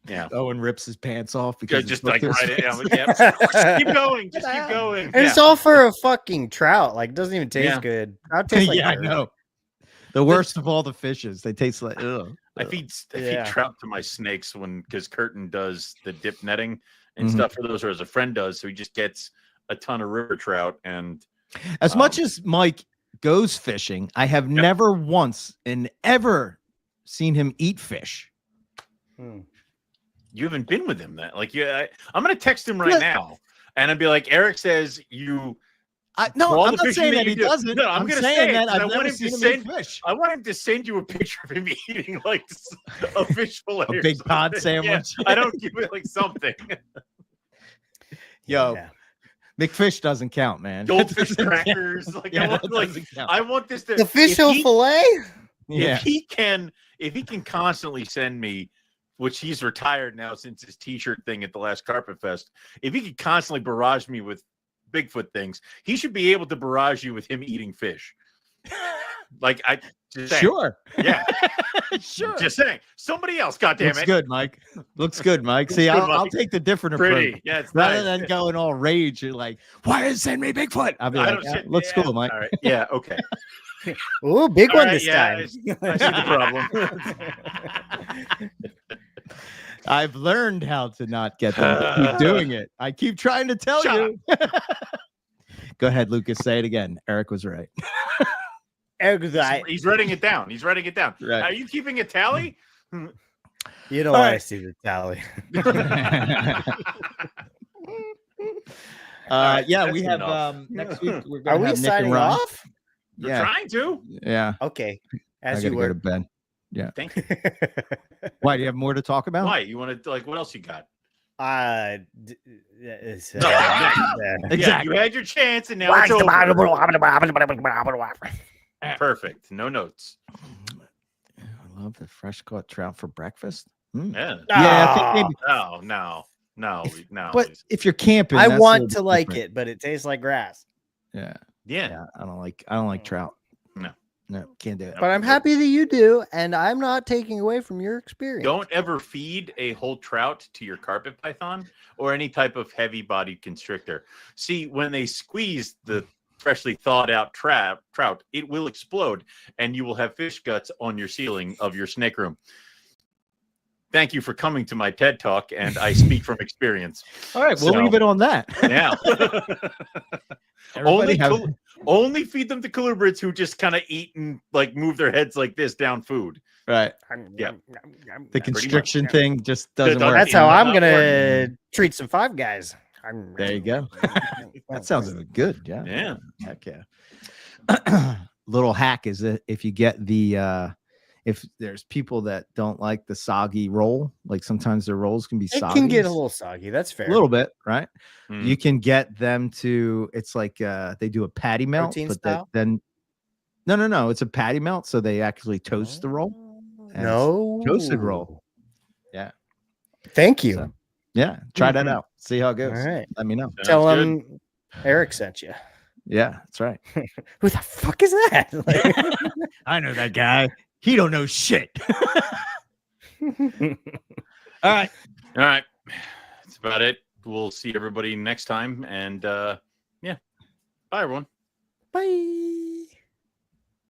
Yeah. Owen rips his pants off because Just it's like hooked right to in. his Yeah. face. Keep going. Just keep going. And it's all for a fucking trout. Like, it doesn't even taste Yeah. good. Trout tastes like Yeah, I dirt. know. The worst of all the fishes. They taste like ugh. I feed Yeah. trout to my snakes because Curtin does the dip netting and Mhm. stuff for those, or as a friend does. So he just gets a ton of river trout. And As much as Mike goes fishing, I have never once and ever seen him eat fish. Hmm. you haven't been with him then. Like, I'm going to text him right Yeah. now and I'd be like, Eric says you. No, all I'm the not fishing saying that that he you do. doesn't. No, I'm I'm gonna saying say it, that 'cause I I've want never him seen to him send- eat fish. I want him to send you a picture of him eating like a fish fillet. A or big cod something. Yeah, sandwich. I don't give it like something. Yo, Yeah. McFish doesn't count, man. Goldfish Doesn't count. crackers. Like, Yeah, I that want, like, doesn't count. I want this to The fish if he- fillet? Yeah. if he can constantly send me, which he's retired now since his t-shirt thing at the last Carpet Fest, if he could constantly barrage me with Bigfoot things, he should be able to barrage you with him eating fish. Like, I just saying. Sure. Yeah, Sure. just saying. Somebody else, goddamn Looks it. good, Mike. Looks good, Mike. Looks See, good, I'll Mike. take the different Pretty. approach. Yeah, it's Rather nice. than going all rage, you're like, why did you send me Bigfoot? I'll be I like, don't "Yeah, shit- looks yeah, cool, Mike. All right. Yeah. Okay. Ooh, big All one right, this yeah, time. I see the problem. I've learned how to not get them to keep doing it. I keep trying to tell Shut you. Go ahead, Lucas. Say it again. Eric was right. He's writing it down. He's writing it down. Right. Are you keeping a tally? You know All why I right. see the tally. right, Yeah, that's we have enough. next week. We're Are gonna we have Nick and signing Ryan. off? We're Yeah, trying to. yeah. Okay. I As gotta you go to were. bed. Thank you. Why? Do you have more to talk about? Why? You want to, like, what else you got? It's, No, Yeah, Exactly. you had your chance and now it's over. Perfect. No notes. I love the fresh caught trout for breakfast. Yeah. Yeah, I think maybe. No. But if you're camping, I that's a want little to like different. it, but it tastes like grass. Yeah, Yeah. yeah. I don't like trout. No. Can't do it. But I'm happy that you do, and I'm not taking away from your experience. Don't ever feed a whole trout to your carpet python or any type of heavy-bodied constrictor. See, when they squeeze the freshly thawed out trout, it will explode, and you will have fish guts on your ceiling of your snake room. Thank you for coming to my TED Talk, and I speak from experience. All right, we'll So- leave it on that. Yeah. Everybody have- only feed them to colubrids who just kind of eat and like move their heads like this down food. right. Yeah. The much, constriction yeah. thing just doesn't doesn't- work. That's how Yeah, I'm not gonna treat some Five Guys. There you go. That sounds good. Yeah. Yeah. Heck yeah. Little hack is that if you get the if there's people that don't like the soggy roll, like sometimes their rolls can be It soggy. can get a little soggy. That's fair. a little bit, right? Mm. You can get them to it's like they do a patty melt, Protein but style? then no, it's a patty melt, so they actually toast the roll. And No toasted roll. Yeah. Thank you. So, yeah, try that Mhm. out. See how it goes. All right. Let me know. Sounds Tell good. him Eric sent you. Yeah, that's right. Who the fuck is that? Like- I know that guy. He don't know shit. All right. All right. That's about it. We'll see everybody next time. And yeah. Bye, everyone. Bye.